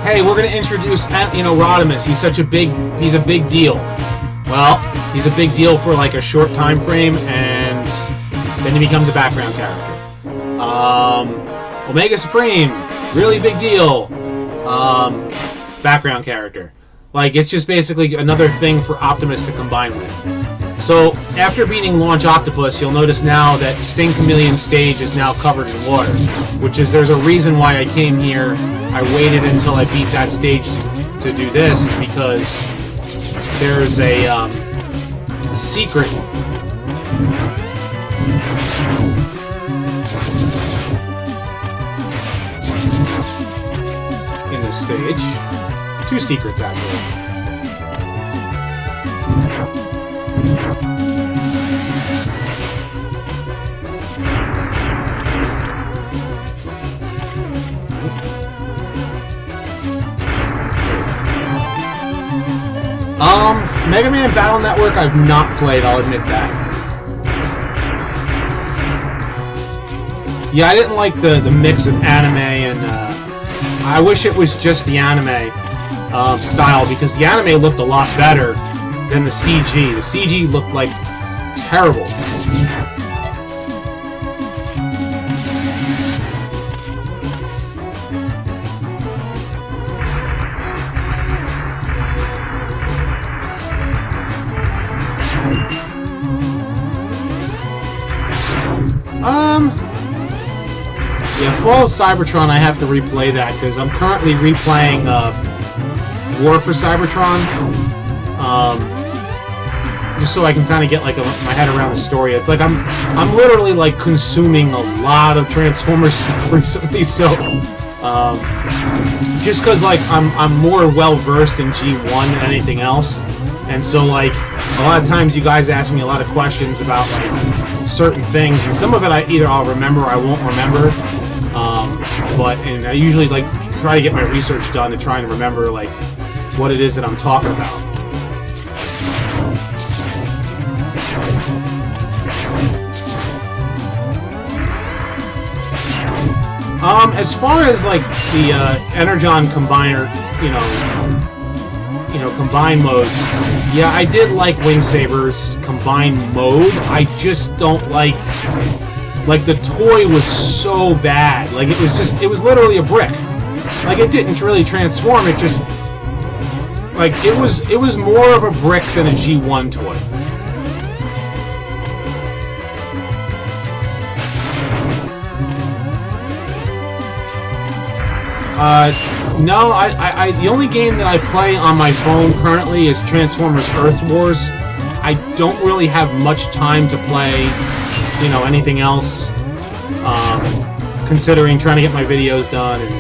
hey, we're gonna introduce, Rodimus, he's a big deal. Well, he's a big deal for, like, a short time frame, and then he becomes a background character. Omega Supreme, really big deal. Background character. Like, it's just basically another thing for Optimus to combine with. So, after beating Launch Octopus, you'll notice now that Sting Chameleon's stage is now covered in water. There's a reason why I came here. I waited until I beat that stage to do this, because there's a secret in this stage. Two secrets, actually. Mega Man Battle Network I've not played, I'll admit that. Yeah, I didn't like the mix of anime and, I wish it was just the anime style, because the anime looked a lot better than the CG. The CG looked, like, terrible. Yeah, Fall of Cybertron, I have to replay that because I'm currently replaying War for Cybertron. Just so I can kind of get like my head around the story. It's like I'm literally like consuming a lot of Transformers stuff recently, so just because like I'm more well versed in G1 than anything else, and so like a lot of times you guys ask me a lot of questions about like certain things, and some of it I'll remember or I won't remember. And I usually like try to get my research done to try and remember like what it is that I'm talking about. As far as like the Energon combiner, combine modes, yeah, I did like Wing Saber's combine mode. I just don't like the toy was so bad. Like it was literally a brick. Like it didn't really transform. It just like it was more of a brick than a G1 toy. No, I the only game that I play on my phone currently is Transformers Earth Wars. I don't really have much time to play, anything else, considering trying to get my videos done and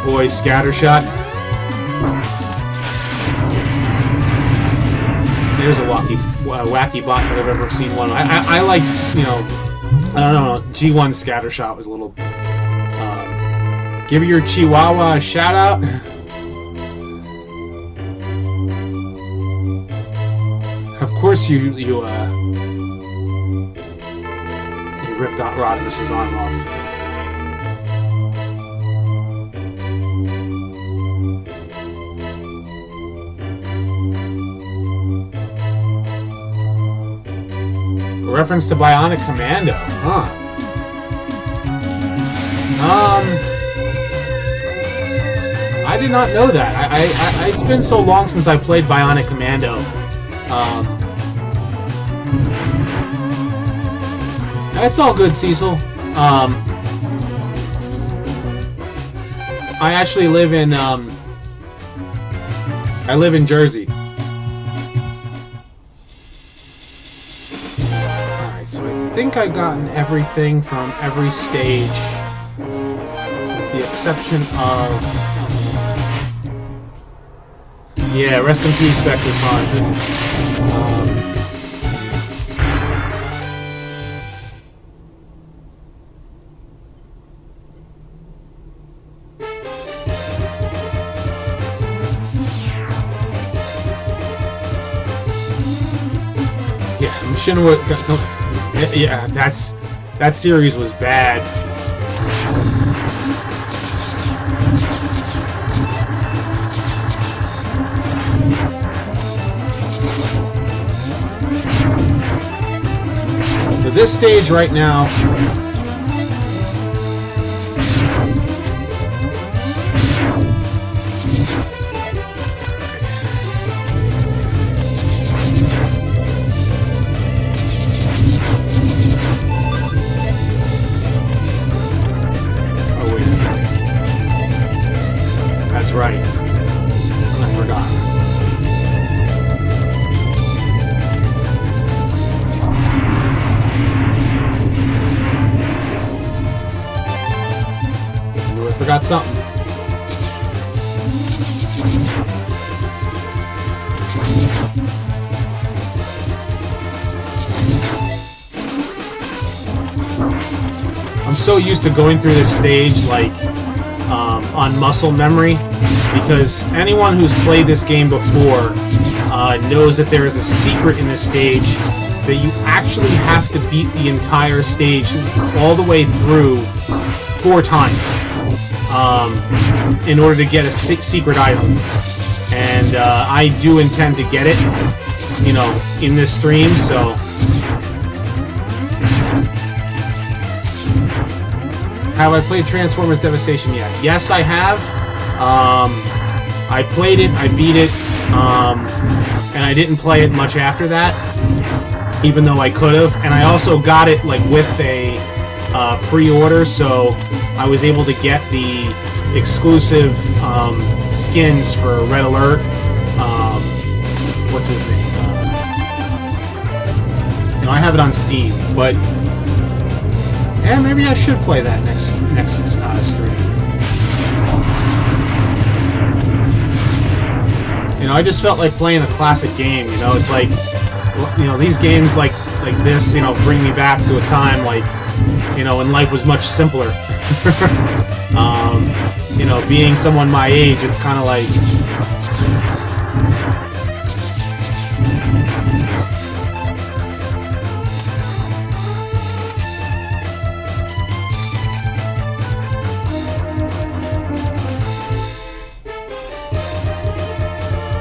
boy Scattershot. There's a wacky bot if I've ever seen one. I like, I don't know, G1 Scattershot was a little... give your Chihuahua a shout out. Of course you ripped out Rodimus's arm off. Reference to Bionic Commando, huh? I did not know that. I it's been so long since I played Bionic Commando. That's all good, Cecil. I actually live in Jersey. So I think I've gotten everything from every stage, with the exception of... Yeah, rest in peace, Vector Conjure. Yeah, Machinima... Yeah, that series was bad. For this stage right now, right. I forgot. I knew I forgot something. I'm so used to going through this stage like on muscle memory, because anyone who's played this game before knows that there is a secret in this stage that you actually have to beat the entire stage all the way through 4 times in order to get a secret item. And I do intend to get it, you know, in this stream, so... Have I played Transformers Devastation yet? Yes, I have. I played it, I beat it, and I didn't play it much after that, even though I could have. And I also got it like with a pre-order, so I was able to get the exclusive skins for Red Alert. What's his name? You know, I have it on Steam, but yeah, maybe I should play that next stream. You know, I just felt like playing a classic game. You know, it's like, you know, these games like this, you know, bring me back to a time like, you know, when life was much simpler. You know, being someone my age, it's kind of like.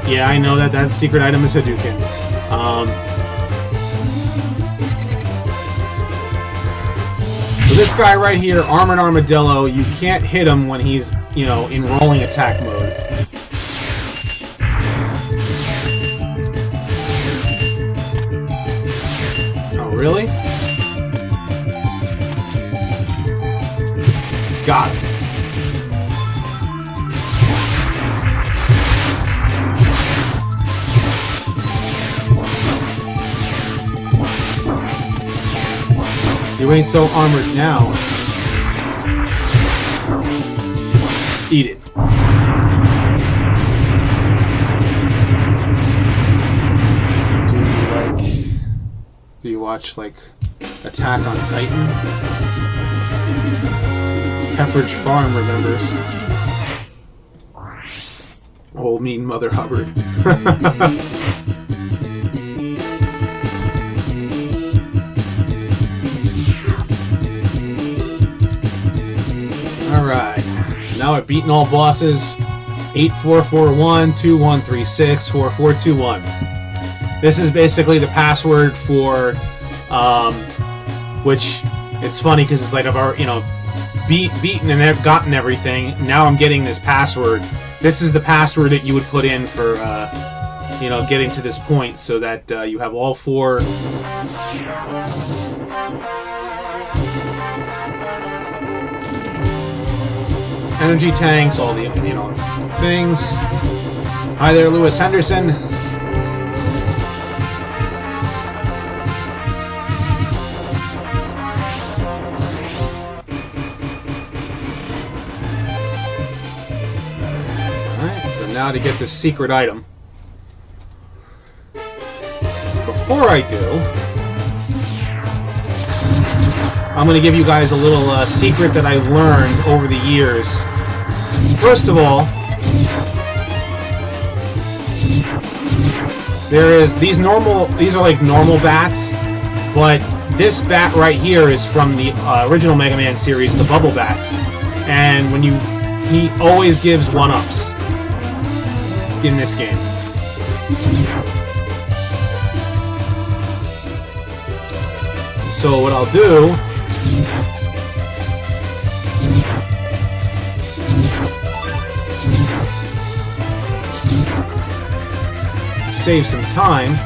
Yeah, I know that secret item is Hadouken. So this guy right here, Armored Armadillo, you can't hit him when he's, you know, in rolling attack mode. Oh, really? Got it. You ain't so armored now. Eat it. Do you watch like Attack on Titan? Pepperidge Farm remembers. Old mean Mother Hubbard. Alright, now I've beaten all bosses. 8441 2136 4421. This is basically the password for, which it's funny because it's like I've already, you know, beaten and have gotten everything. Now I'm getting this password. This is the password that you would put in for, you know, getting to this point, so that you have all 4. Energy tanks, all the, you know, things. Hi there, Lewis Henderson. Alright, so now to get this secret item. Before I do, I'm going to give you guys a little secret that I learned over the years. First of all, these are like normal bats, but this bat right here is from the original Mega Man series, the Bubble Bats. And he always gives 1-ups in this game. So what I'll do, save some time.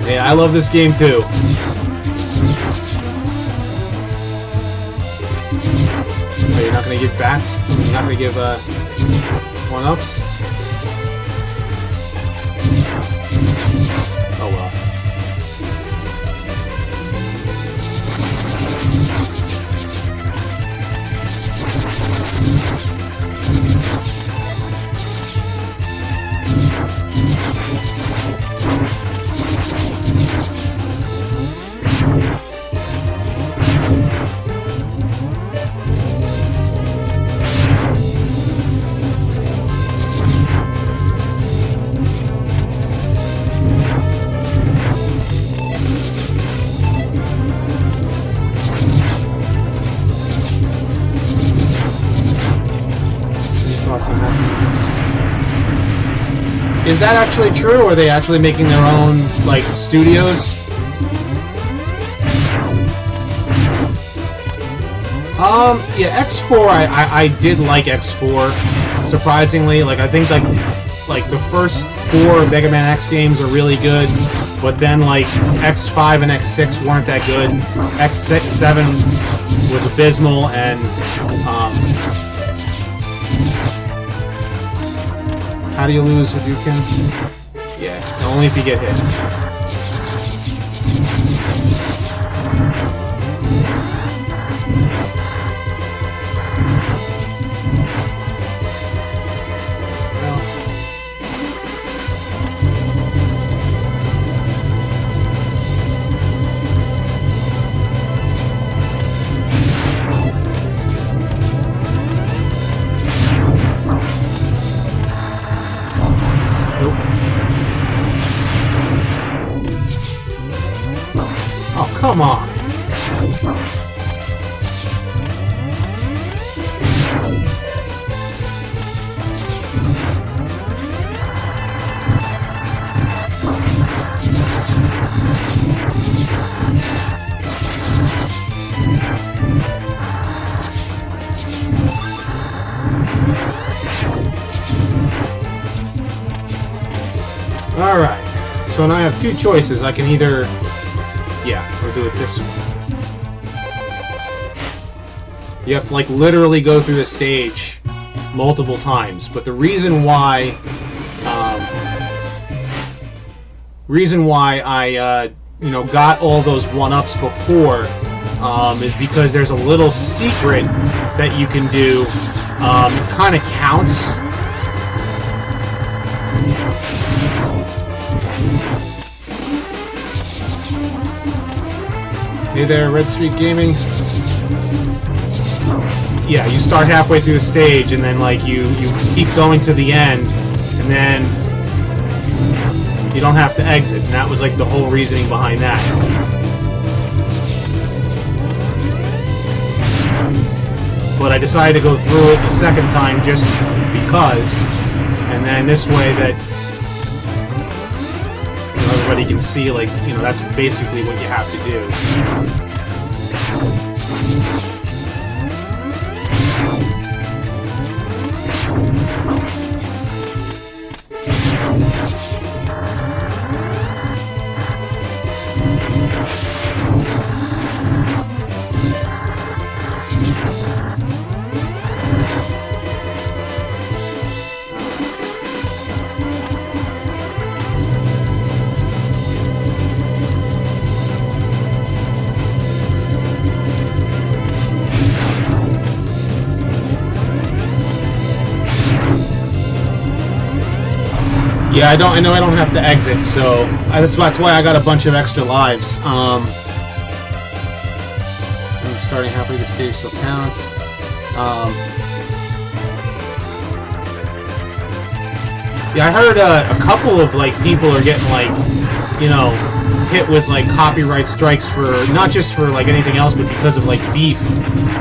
Yeah, I love this game too. Oh, you're not gonna give bats? You're not gonna give 1-ups? Oh well. Is that actually true, or are they actually making their own, like, studios? Yeah, X4, I did like X4, surprisingly. Like, I think, like the first 4 Mega Man X games are really good, but then, like, X5 and X6 weren't that good. X7 was abysmal, and, how do you lose a Hadouken? Yeah, only if you get hit. Oh, come on. Alright, so now I have 2 choices. I can either... yeah, we'll do it this way. You have to, like, literally go through the stage multiple times. But the reason why... I, you know, got all those 1-ups before is because there's a little secret that you can do. It kind of counts. Hey there, Red Street Gaming. Yeah, you start halfway through the stage, and then like you keep going to the end, and then you don't have to exit. And that was like the whole reasoning behind that. But I decided to go through it a second time just because, and then this way that everybody can see, like, you know, that's basically what you have to do. Yeah, I know I don't have to exit, so that's why I got a bunch of extra lives. I'm starting halfway the stage still counts. Yeah, I heard a couple of like people are getting like, you know, hit with like copyright strikes for not just for like anything else, but because of like beef.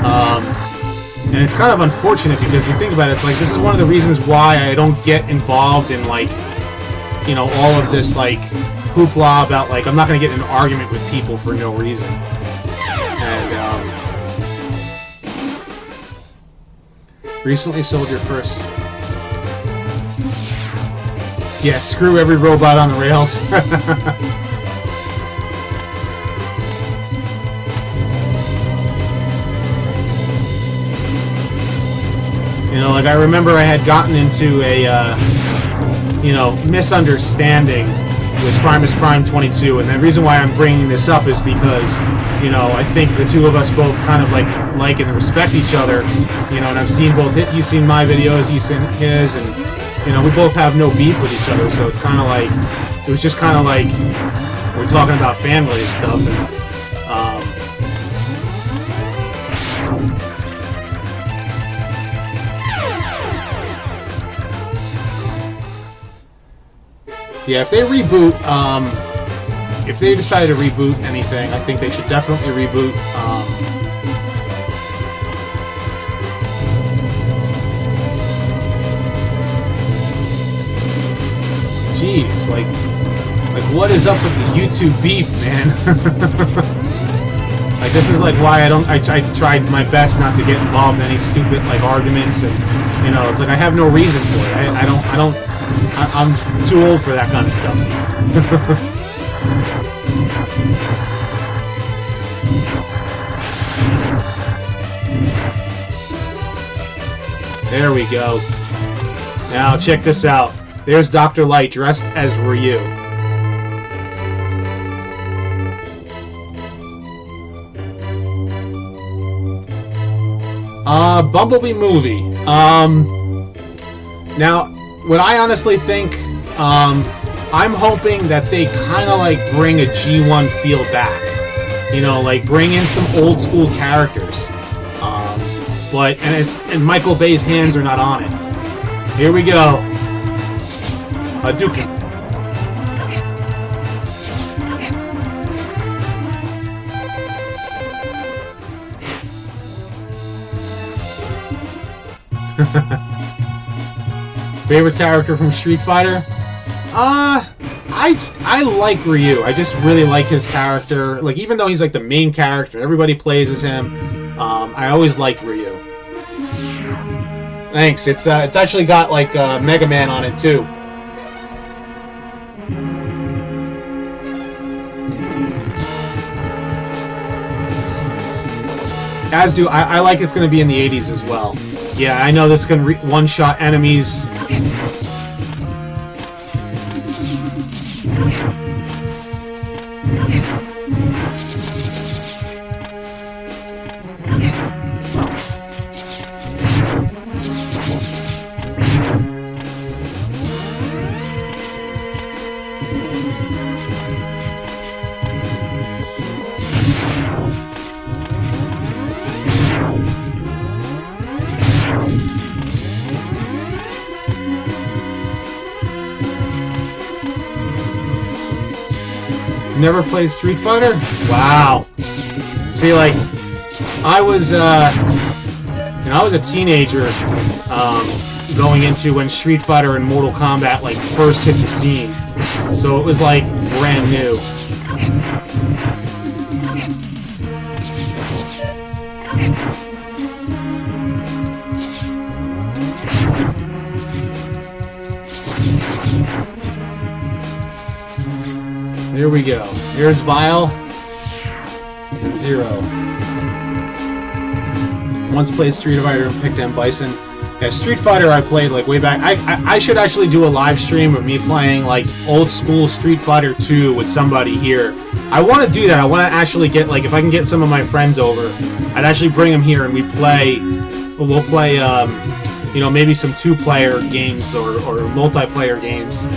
And it's kind of unfortunate because you think about it, it's like this is one of the reasons why I don't get involved in like, you know, all of this like hoopla about like I'm not going to get in an argument with people for no reason. And recently sold your first. Yeah, screw every robot on the rails. You know, like I remember I had gotten into a you know, misunderstanding with Primus Prime 22, and the reason why I'm bringing this up is because, you know, I think the two of us both kind of like and respect each other, you know, and I've seen both you've seen my videos, you've seen his, and you know, we both have no beef with each other, so it's kind of like, it was just kind of like, we're talking about family and stuff, and, yeah, if they reboot, if they decide to reboot anything, I think they should definitely reboot, jeez, like what is up with the YouTube beef, man? Like, this is like why I tried my best not to get involved in any stupid, like, arguments, and, you know, it's like I have no reason for it. I'm too old for that kind of stuff. There we go. Now, check this out. There's Dr. Light dressed as Ryu. Bumblebee movie. Now, what I honestly think, I'm hoping that they kind of like bring a G1 feel back. You know, like bring in some old school characters. And Michael Bay's hands are not on it. Here we go. Hadouken. Favorite character from Street Fighter? I like Ryu. I just really like his character. Like, even though he's like the main character, everybody plays as him. I always liked Ryu. Thanks. It's actually got like Mega Man on it too. As do I like it's going to be in the 80s as well. Yeah, I know this can one-shot enemies. Never played Street Fighter? Wow. See, like, I was a teenager going into when Street Fighter and Mortal Kombat like first hit the scene, so it was like brand new. There we go. Here's Vile and Zero. Once played Street Fighter and picked M. Bison. Yeah, Street Fighter I played like way back. I should actually do a live stream of me playing like old school Street Fighter 2 with somebody here. I want to do that. I want to actually get, like, if I can get some of my friends over, I'd actually bring them here and we'll play, you know, maybe some two-player games or multiplayer games.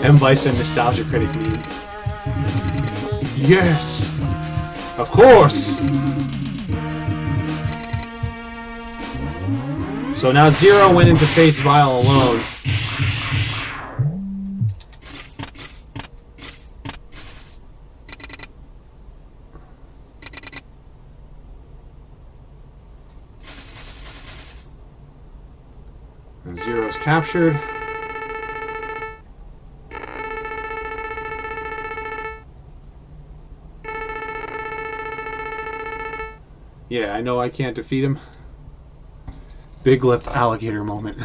M. Bison Nostalgia Critic meme. Yes! Of course! So now Zero went in to face Vile alone. And Zero's captured. Yeah, I know I can't defeat him. Big-lipped alligator moment.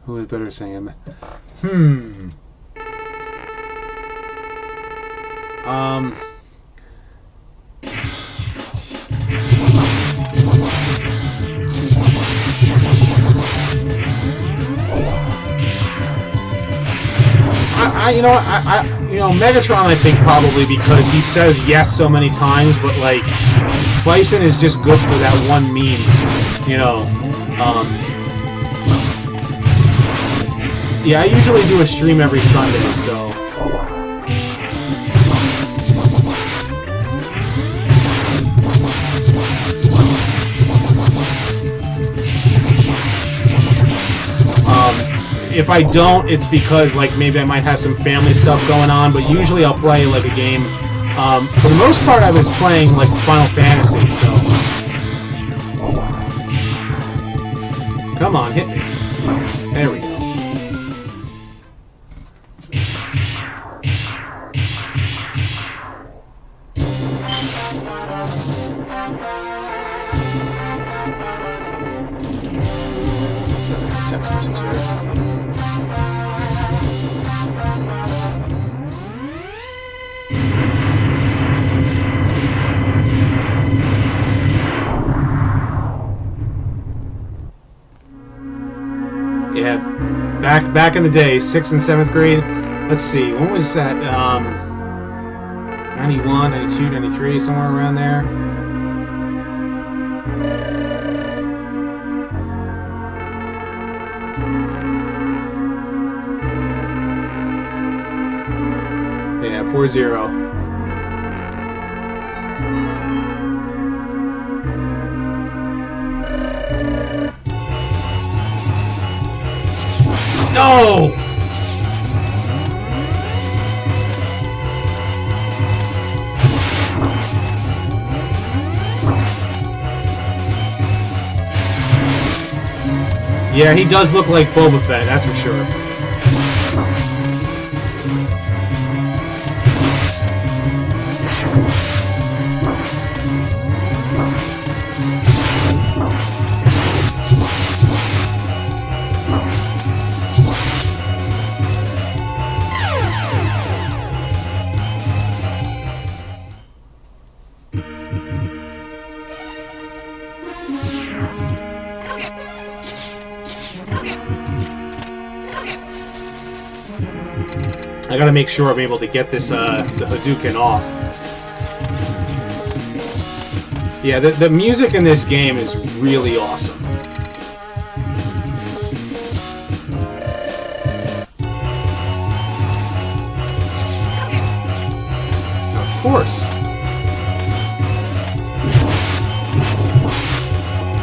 Who had better say him? you know, Megatron. I think probably because he says yes so many times, but like Bison is just good for that one meme. You know. Yeah, I usually do a stream every Sunday, so. If I don't, it's because like maybe I might have some family stuff going on, but usually I'll play like a game. For the most part, I was playing like Final Fantasy, so. Come on, hit me. There we go. Text message here. Yeah, back in the day, 6th and 7th grade. Let's see, when was that? 91, 92, 93, somewhere around there. Yeah, poor Zero. No! Yeah, he does look like Boba Fett, that's for sure. I gotta make sure I'm able to get this, the Hadouken off. Yeah, the music in this game is really awesome. Of course.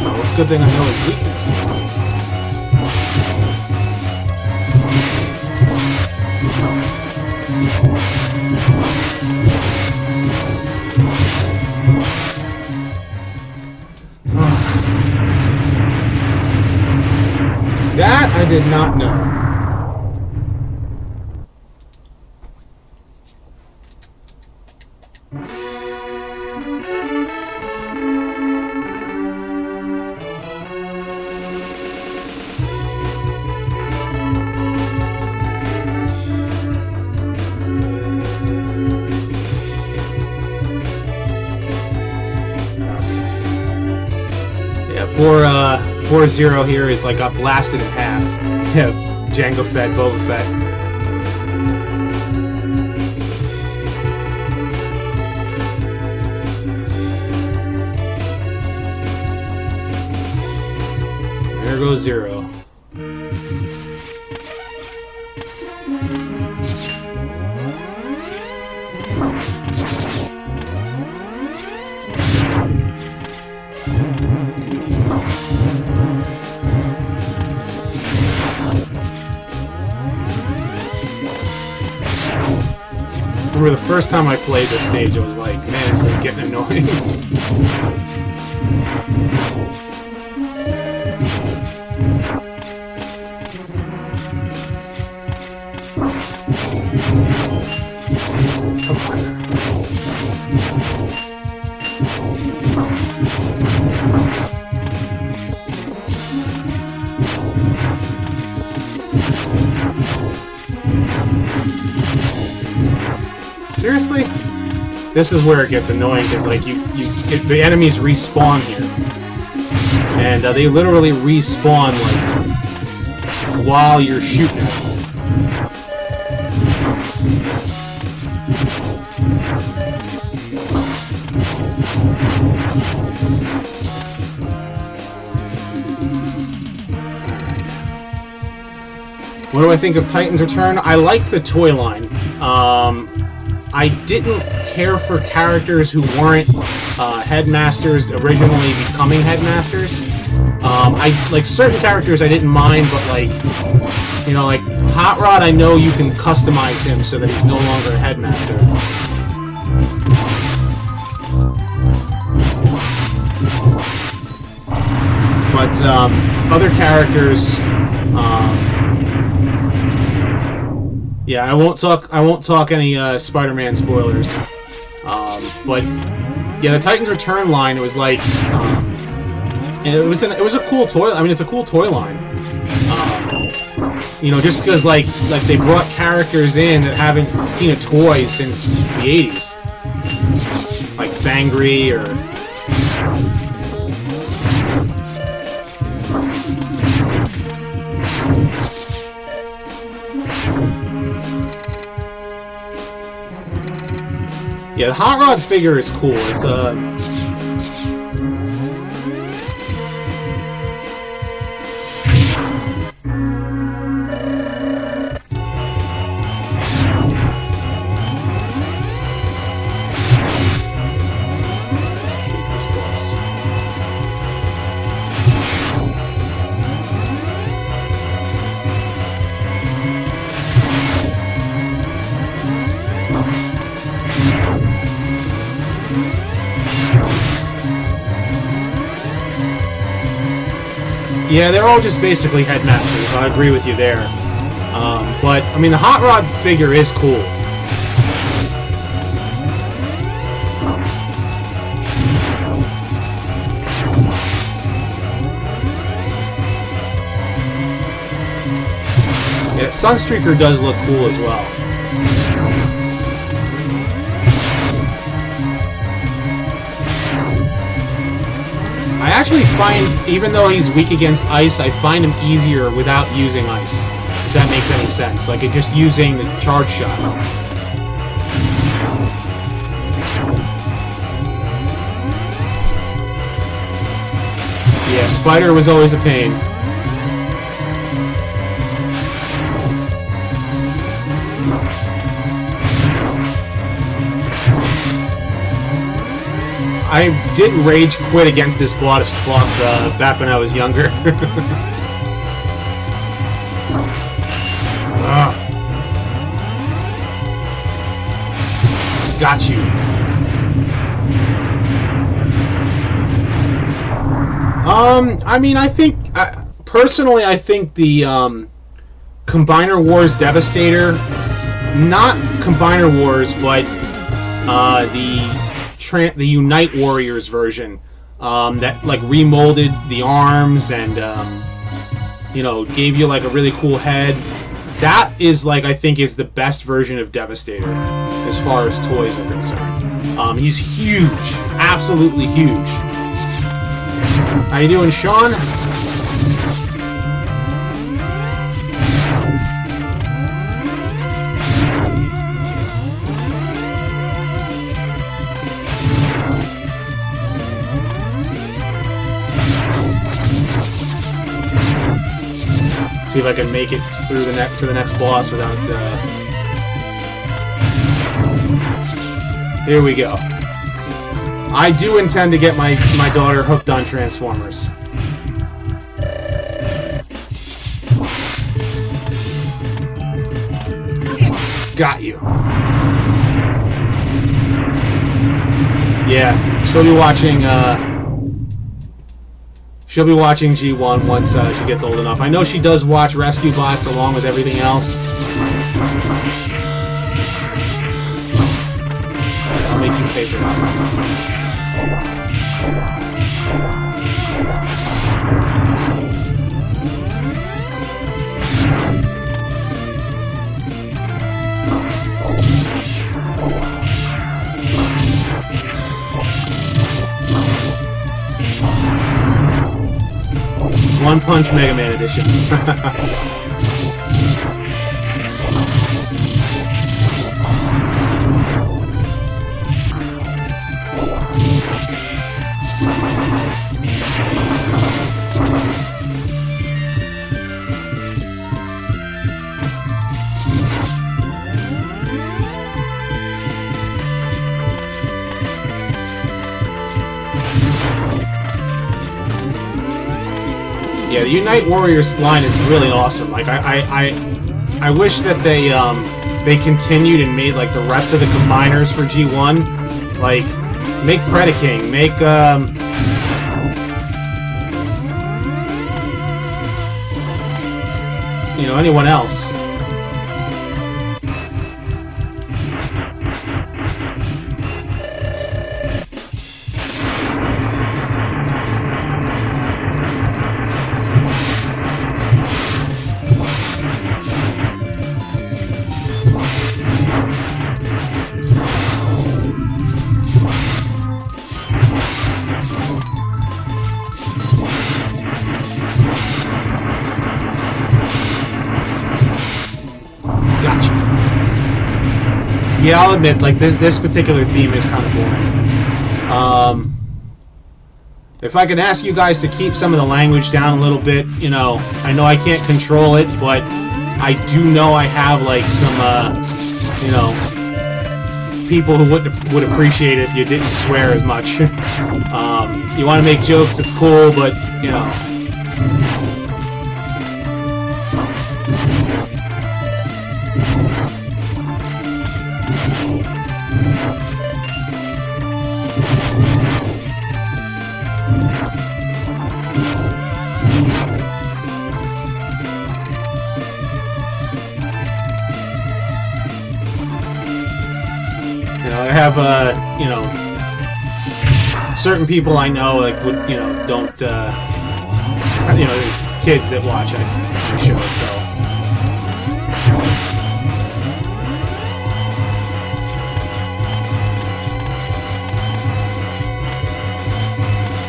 Oh, it's a good thing I know his weakness now. That I did not know. Poor Zero here is like got blasted in half. Yeah, Jango Fett, Boba Fett. There goes Zero. I remember the first time I played this stage, I was like, man, this is getting annoying. Come on. Seriously? This is where it gets annoying because like the enemies respawn here, and they literally respawn like while you're shooting at them. What do I think of Titans Return? I like the toy line. I didn't care for characters who weren't headmasters originally becoming headmasters. I like certain characters I didn't mind, but like, you know, like Hot Rod, I know you can customize him so that he's no longer a headmaster. But other characters, yeah, I won't talk any Spider-Man spoilers. But yeah, the Titans Return line, it was like, it was a cool toy. I mean, it's a cool toy line. You know, just because like they brought characters in that haven't seen a toy since the '80s, like Fangry or. Yeah, the Hot Rod figure is cool. It's yeah, they're all just basically headmasters. I agree with you there. But, I mean, the Hot Rod figure is cool. Yeah, Sunstreaker does look cool as well. I actually find, even though he's weak against ice, I find him easier without using ice. If that makes any sense. Like, it just using the charge shot. Yeah, Spider was always a pain. I did rage quit against this boss back when I was younger. Got you. I mean, I think personally, I think the Combiner Wars Devastator, not Combiner Wars, but the Unite Warriors version, that like remolded the arms and you know, gave you like a really cool head. That is like, I think, is the best version of Devastator as far as toys are concerned. He's huge, absolutely huge. How you doing, Sean? See if I can make it through to the next boss without. Here we go. I do intend to get my daughter hooked on Transformers. Got you. Yeah, she'll be watching. She'll be watching G1 once she gets old enough. I know she does watch Rescue Bots along with everything else. I'll make you pay for that. One Punch Mega Man Edition. Yeah, the Unite Warriors line is really awesome. Like I wish that they continued and made like the rest of the combiners for G1. Like make Predaking, make you know, anyone else. Yeah, I'll admit, like this particular theme is kind of boring. If I can ask you guys to keep some of the language down a little bit, you know I can't control it, but I do know I have like some, you know, people who would appreciate it if you didn't swear as much. You want to make jokes, it's cool, but you know. I have, you know, certain people I know, like, would, you know, don't, you know, kids that watch my show, so.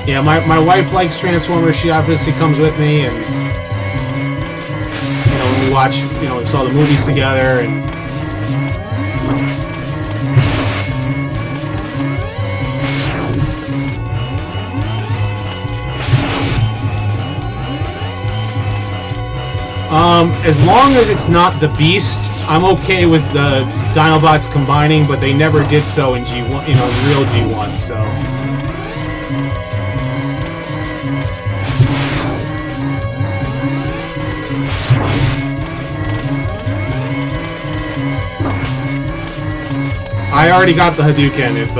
Yeah, my wife likes Transformers. She obviously comes with me, and, you know, when we watch, you know, we saw the movies together, and as long as it's not the Beast, I'm okay with the Dinobots combining, but they never did so in G1, you know, in real G1, so. I already got the Hadouken if,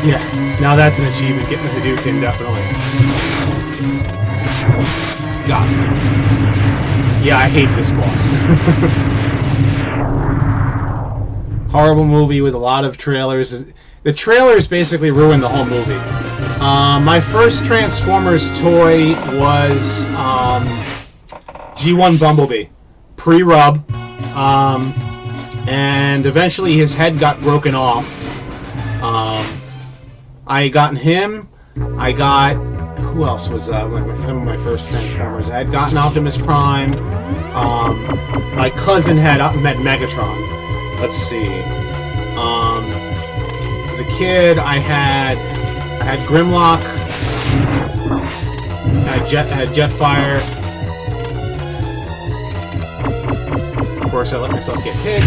yeah, now that's an achievement, getting the Hadouken, definitely. Got it. Yeah, I hate this boss. Horrible movie with a lot of trailers. The trailers basically ruined the whole movie. My first Transformers toy was G1 Bumblebee, pre-rub, and eventually his head got broken off. I got him. I got, who else was some of my first Transformers? I had gotten Optimus Prime. My cousin had met Megatron. Let's see. As a kid, I had Grimlock. I had Jetfire. Of course, I let myself get hit.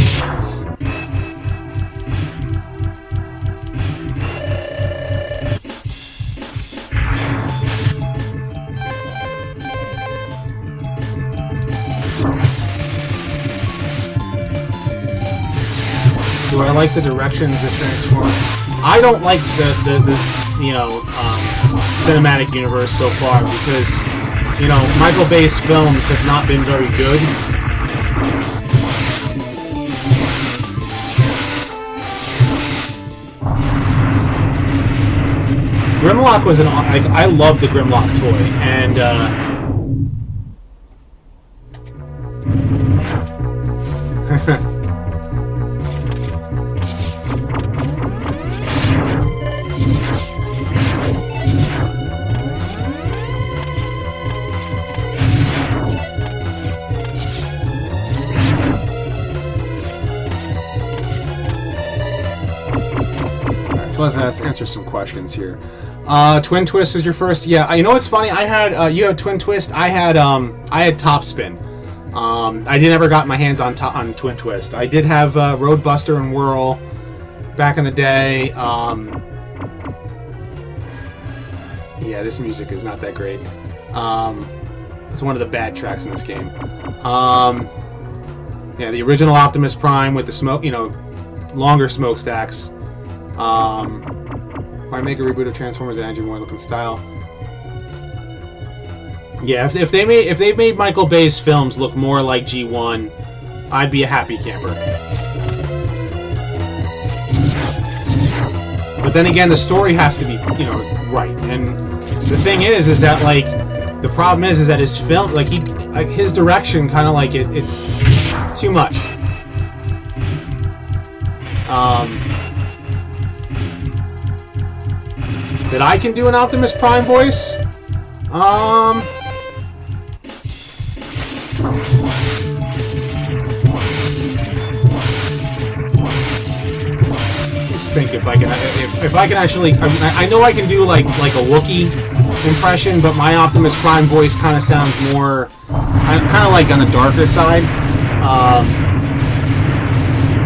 Do I like the directions that transform? I don't like the you know, cinematic universe so far because, you know, Michael Bay's films have not been very good. Grimlock was I love the Grimlock toy, and So let's answer some questions here. Twin Twist was your first? Yeah. You know what's funny? I had you had Twin Twist. I had Top Spin. I never got my hands on Twin Twist. I did have Roadbuster and Whirl back in the day. Yeah, this music is not that great. It's one of the bad tracks in this game. Yeah, the original Optimus Prime with the smoke, longer smokestacks. Why make a reboot of Transformers and Andrew Moore looking style? Yeah, if they made Michael Bay's films look more like G1, I'd be a happy camper. But then again, the story has to be, right. And the thing is that like the problem is that his film, like his direction, kind of like it's too much. That I can do an Optimus Prime voice? Just think if I can actually. I know I can do like a Wookiee impression, but my Optimus Prime voice kind of sounds more, kind of like on the darker side.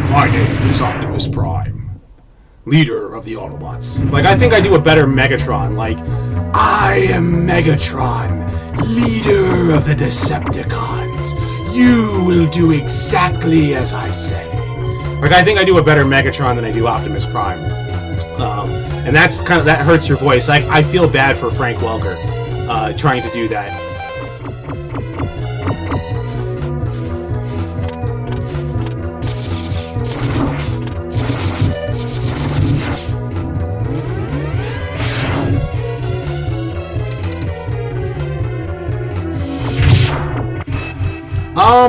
My name is Optimus Prime, leader of the Autobots. Like, I think I do a better Megatron. Like, I am Megatron, leader of the Decepticons. You will do exactly as I say. Like, I think I do a better Megatron than I do Optimus Prime. And that's that hurts your voice. I feel bad for Frank Welker trying to do that.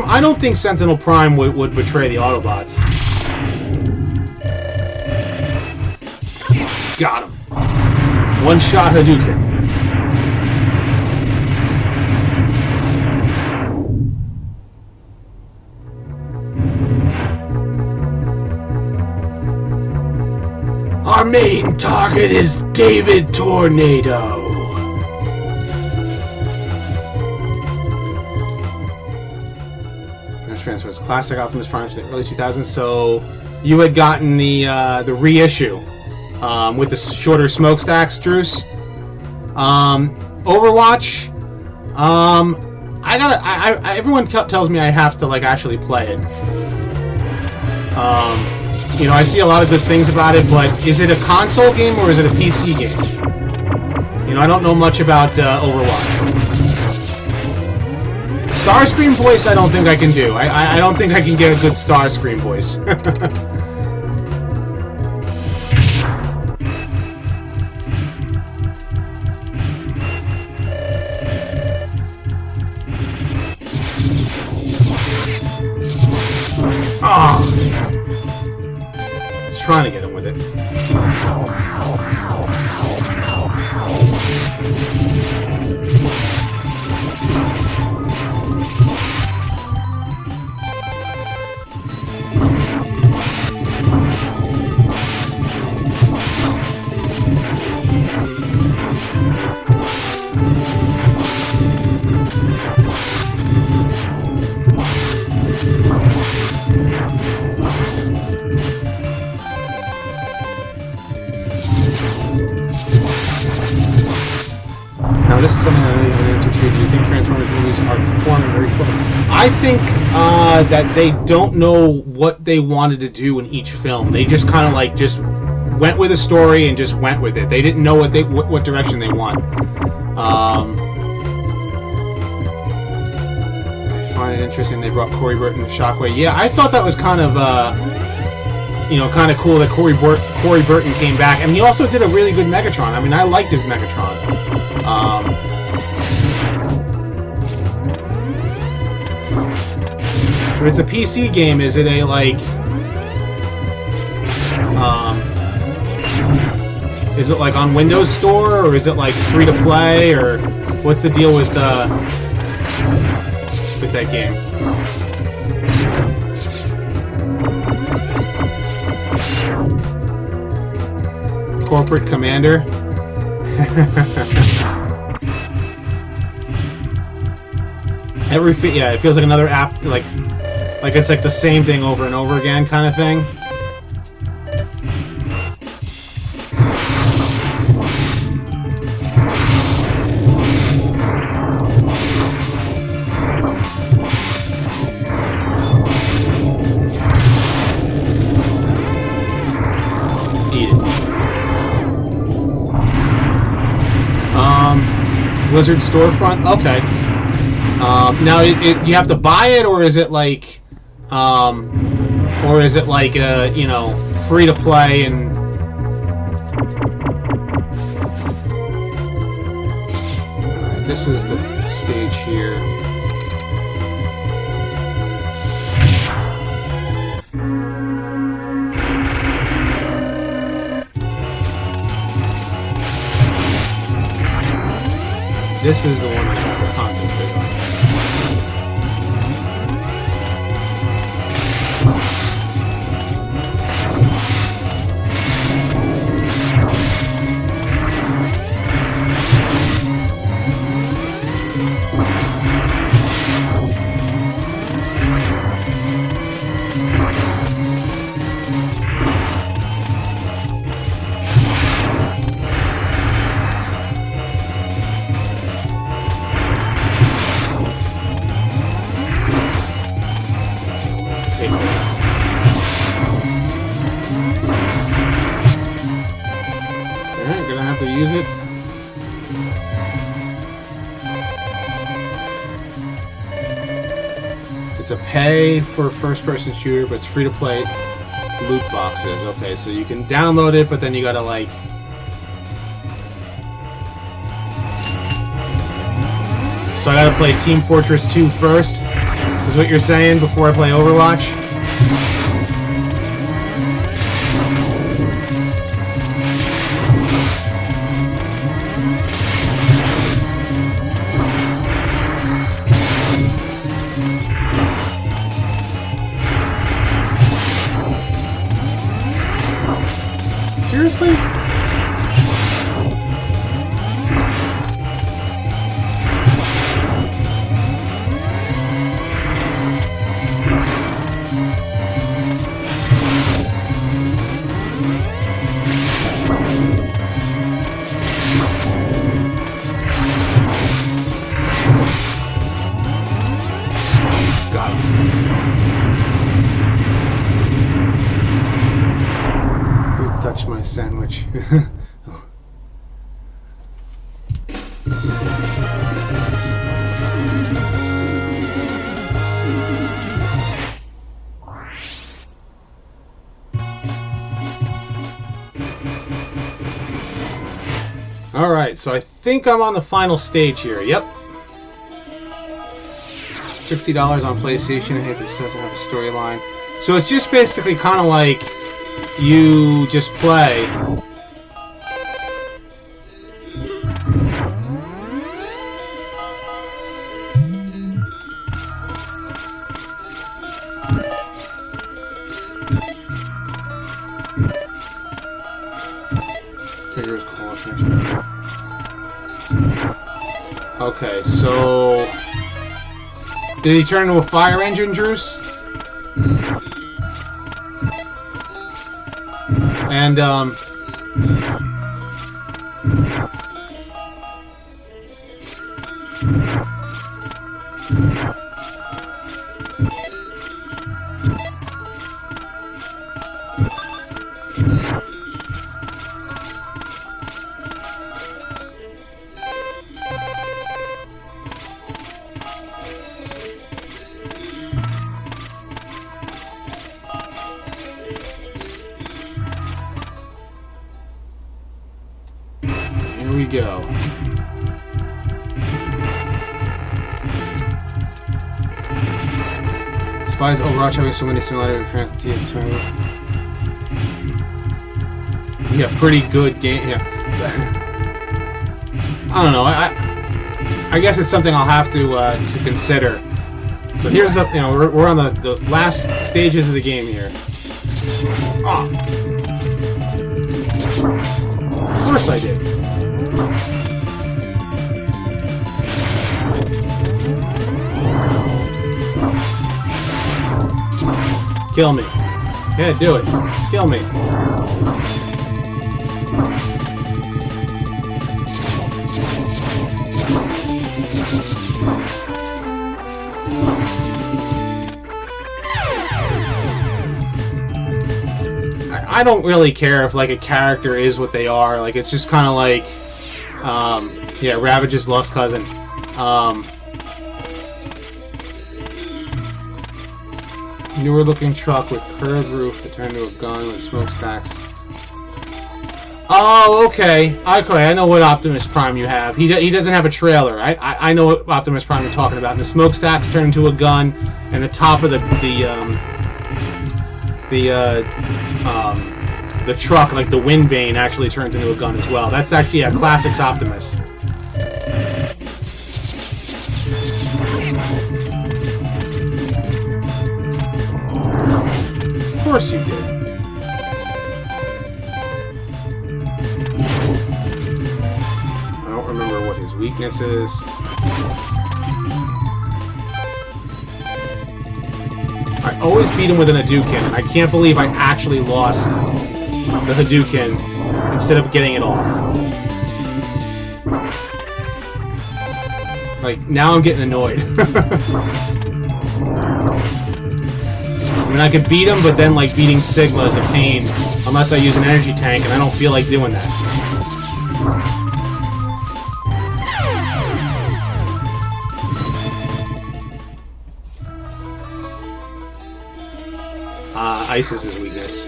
I don't think Sentinel Prime would betray the Autobots. Got him. One-shot Hadouken. Our main target is David Tornado. Transfers classic Optimus Prime to the early 2000s. So you had gotten the reissue with the shorter smokestacks, Druce. Overwatch. Everyone tells me I have to actually play it. I see a lot of good things about it, but is it a console game or is it a PC game? I don't know much about Overwatch. Starscream voice, I don't think I can do. I don't think I can get a good Starscream voice. Oh. Trying to get him with it. This is something I really have an answer to. Do you think Transformers movies are forming very formal? I think that they don't know what they wanted to do in each film. They just kind of just went with a story and just went with it. They didn't know what direction they want. I find it interesting they brought Corey Burton to Shockwave. Yeah, I thought that was kind of kind of cool that Corey Burton came back, and he also did a really good Megatron. I mean, I liked his Megatron. If it's a PC game, is it a is it on Windows Store, or is it free to play, or what's the deal with that game? corporate commander. Yeah, it feels like another app, like it's like the same thing over and over again kind of thing. Blizzard storefront. Okay. Now, you have to buy it, or is it like, you know, free to play and? Alright, this is the stage here. This is the one I have to concentrate on. Alright, gonna have to use it. It's a pay for first-person shooter, but it's free to play loot boxes. Okay, so you can download it, but then you gotta like... So I gotta play Team Fortress 2 first, is what you're saying, before I play Overwatch? Seriously? Got him. Touch my sandwich. Alright, so I think I'm on the final stage here. Yep. $60 on PlayStation. I hate this doesn't have a storyline. So it's just basically kind of like you just play. Okay, so did he turn into a fire engine, Druce? And, here we go. Spies Overwatch having so many similarities with France TF2. Yeah, pretty good game. Yeah. I don't know. I guess it's something I'll have to consider. So here's the, we're on the last stages of the game here. Oh. course I did. Kill me. Yeah, do it. Kill me. I don't really care if, like, a character is what they are. Like, it's just kind of like, yeah, Ravage's lost cousin. Newer looking truck with curved roof to turn to a gun with smokestacks. Oh, okay. Okay, I know what Optimus Prime you have. He doesn't have a trailer. I know what Optimus Prime you're talking about. And the smokestacks turn into a gun, and the top of the truck, like the wind vane, actually turns into a gun as well. That's actually a classics Optimus. Of course you did. I don't remember what his weakness is. I always beat him with an Hadouken, and I can't believe I actually lost the Hadouken instead of getting it off. Like, now I'm getting annoyed. I mean, I could beat him, but then, like, beating Sigma is a pain unless I use an energy tank, and I don't feel like doing that. Ice is his weakness.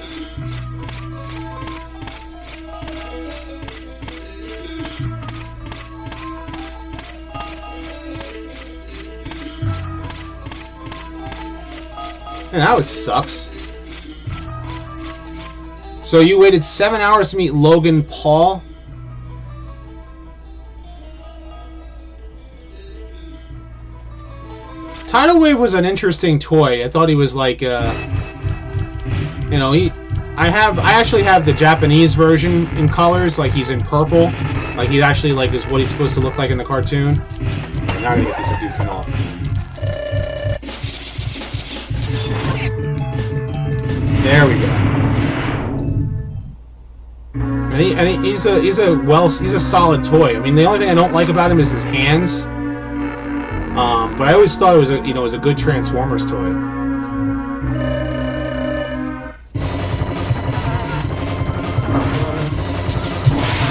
And that would sucks. So you waited 7 hours to meet Logan Paul? Tidal Wave was an interesting toy. I thought he was like, you know, I actually have the Japanese version in colors, like he's in purple. Like he actually like is what he's supposed to look like in the cartoon. Now I'm gonna get this Hadouken off. There we go. And he's a solid toy. I mean, the only thing I don't like about him is his hands. But I always thought it was a good Transformers toy.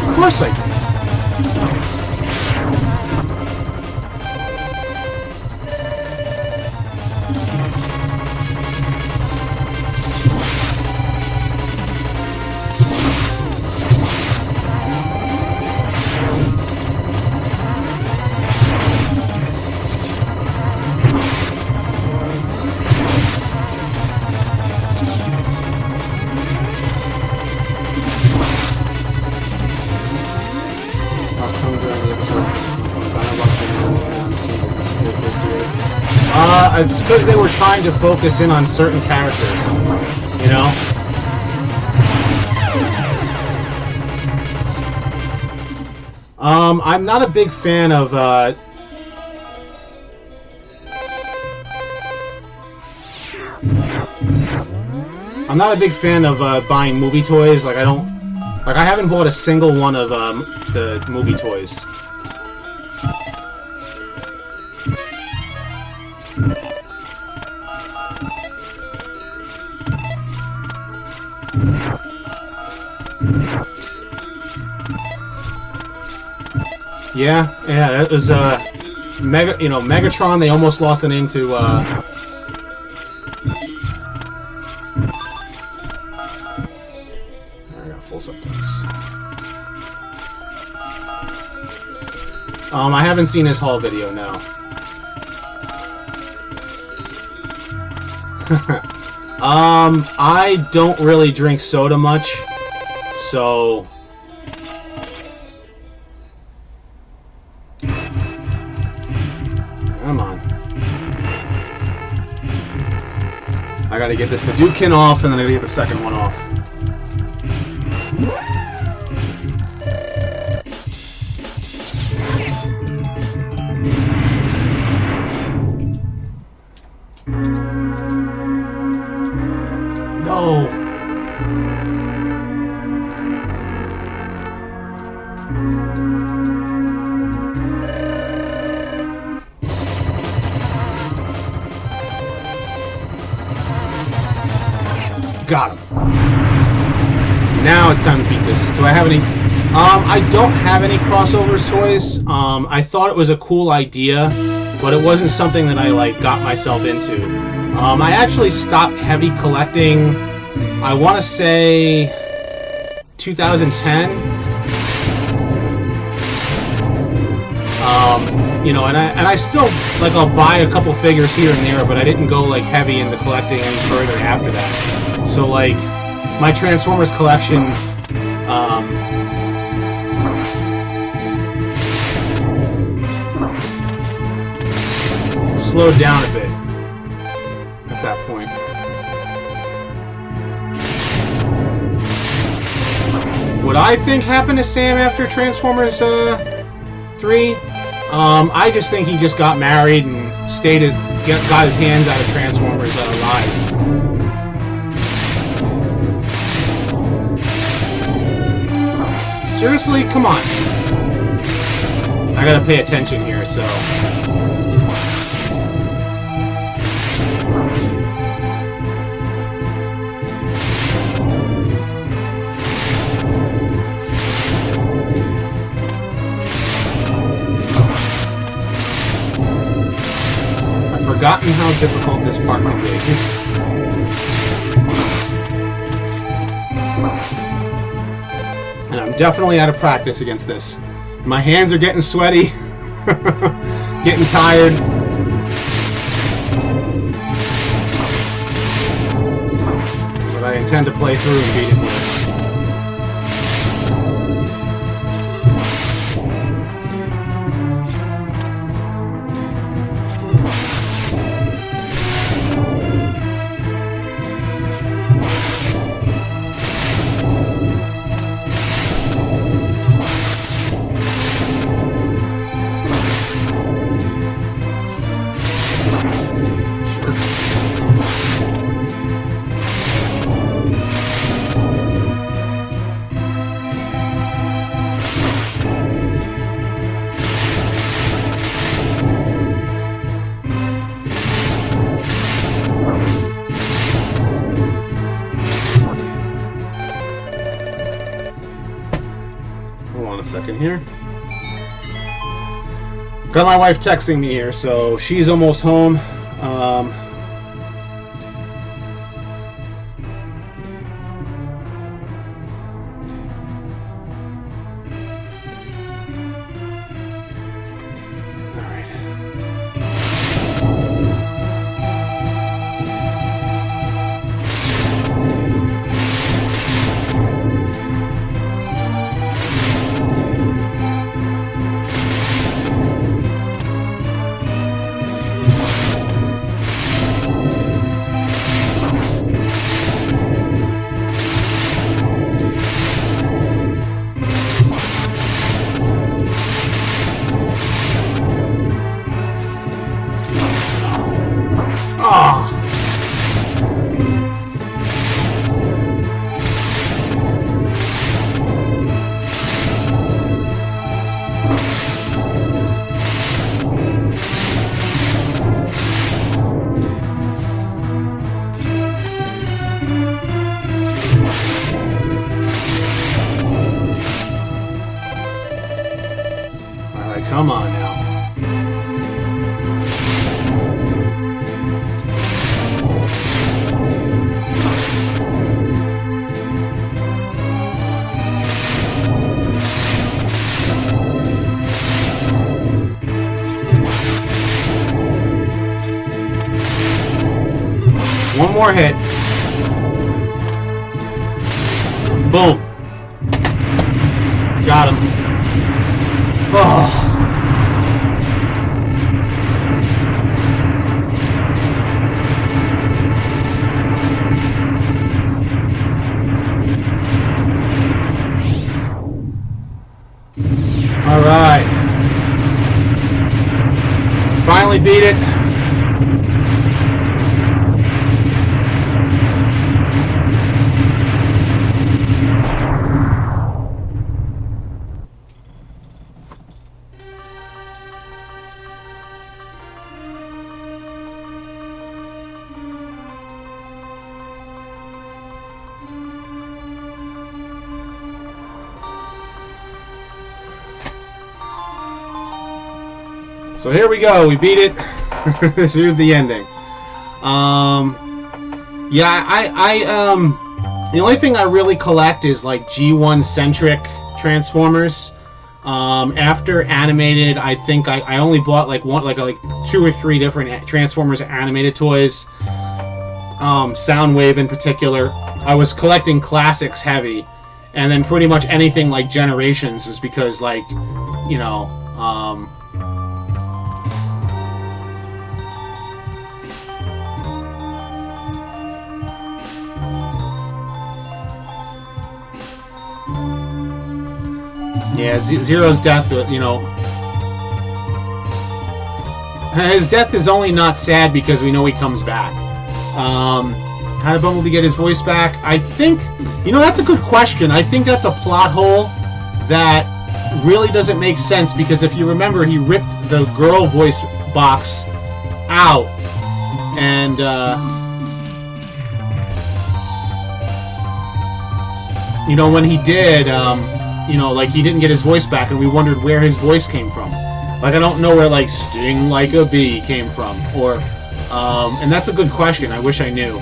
Of course I do. It's because they were trying to focus in on certain characters, you know? I'm not a big fan of, buying movie toys. Like, I haven't bought a single one of, the movie toys. Yeah, it was Megatron. They almost lost the name to I got full subtitles. I haven't seen his haul video, no. I don't really drink soda much, so come on. I gotta get this Hadouken off, and then I gotta get the second one off. Got him. Now it's time to beat this. Do I have any... I don't have any crossovers toys. I thought it was a cool idea, but it wasn't something that I, like, got myself into. I actually stopped heavy collecting, I want to say, 2010. You know, and I still, like, I'll buy a couple figures here and there, but I didn't go, like, heavy into collecting any further after that. So, like, my Transformers collection, slowed down a bit at that point. What I think happened to Sam after Transformers 3, I just think he just got married and got his hands out of Transformers lives. Seriously? Come on. I gotta pay attention here, so... Forgotten how difficult this part can be. And I'm definitely out of practice against this. My hands are getting sweaty, getting tired. But I intend to play through and beat it here. Second here. Got my wife texting me here, so she's almost home. Come on now. One more hit. Boom. Got him. Oh. Alright. Finally beat it. So here we go. We beat it. Here's the ending. The only thing I really collect is like G1 centric Transformers. After animated, I think I only bought like 2 or 3 different Transformers animated toys. Soundwave in particular. I was collecting classics heavy, and then pretty much anything like Generations is because, like, you know, yeah, Zero's death, you know, his death is only not sad because we know he comes back. How did Bumblebee get his voice back? I think, you know, that's a good question. I think that's a plot hole that really doesn't make sense, because if you remember, he ripped the girl voice box out, and you know, when he did, you know, like, he didn't get his voice back, and we wondered where his voice came from. Like, I don't know where, like, Sting Like a Bee came from, or and that's a good question. I wish I knew.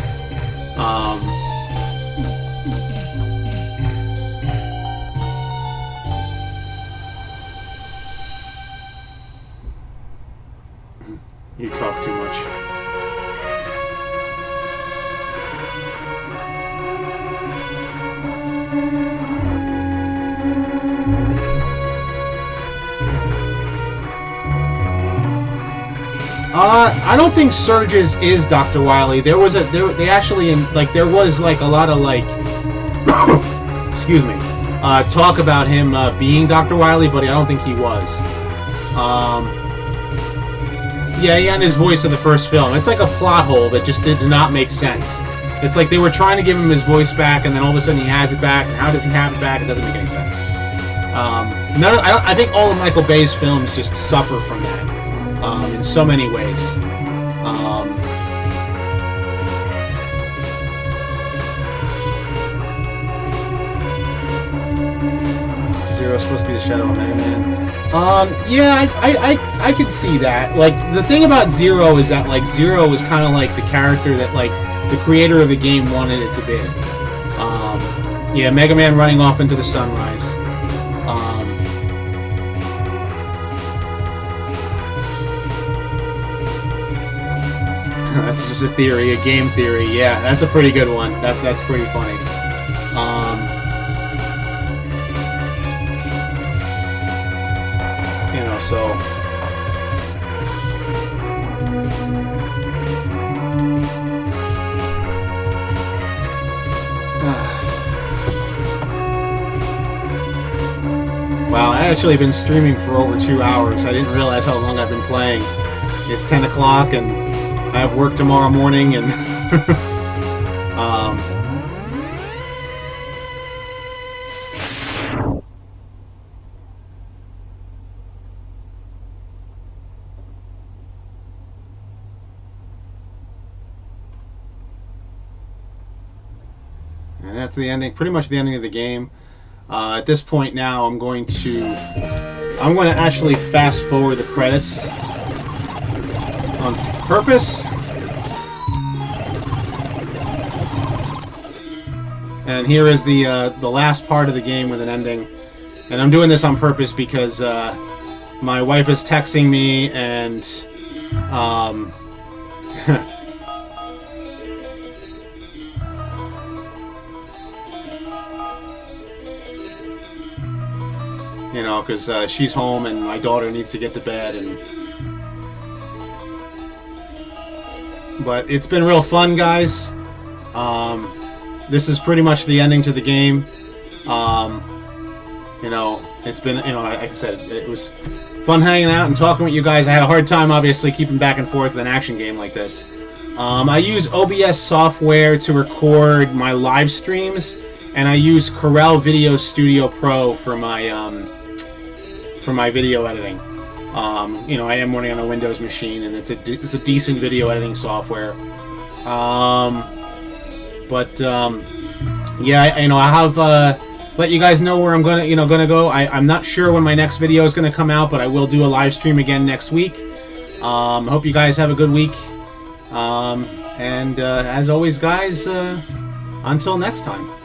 You talk too much. I don't think Surges is Dr. Wily. There was they actually, like, there was like a lot of, like, excuse me, talk about him being Dr. Wily, but I don't think he was. Yeah, he had his voice in the first film. It's like a plot hole that just did not make sense. It's like they were trying to give him his voice back, and then all of a sudden he has it back, and how does he have it back? It doesn't make any sense. I think all of Michael Bay's films just suffer from that. In so many ways. Zero's supposed to be the shadow of Mega Man. Yeah, I could see that. Like, the thing about Zero is that, like, Zero was kind of like the character that, like, the creator of the game wanted it to be. Yeah, Mega Man running off into the sunrise. That's just a theory, a game theory. Yeah, that's a pretty good one. That's pretty funny. You know, so wow, I've actually been streaming for over 2 hours. I didn't realize how long I've been playing. It's 10 o'clock and I have work tomorrow morning, and and that's the ending, pretty much the ending of the game. At this point now, I'm going to actually fast forward the credits on purpose, and here is the last part of the game with an ending. And I'm doing this on purpose because my wife is texting me, and you know, because she's home and my daughter needs to get to bed, and but it's been real fun, guys. This is pretty much the ending to the game. You know, it's been, you know, like I said, it was fun hanging out and talking with you guys. I had a hard time, obviously, keeping back and forth with an action game like this. I use OBS software to record my live streams, and I use Corel Video Studio Pro for my video editing. You know, I am running on a Windows machine, and it's a decent video editing software. Yeah, you know, I have let you guys know where I'm gonna go. I'm not sure when my next video is gonna come out, but I will do a live stream again next week. Hope you guys have a good week. And as always, guys, until next time.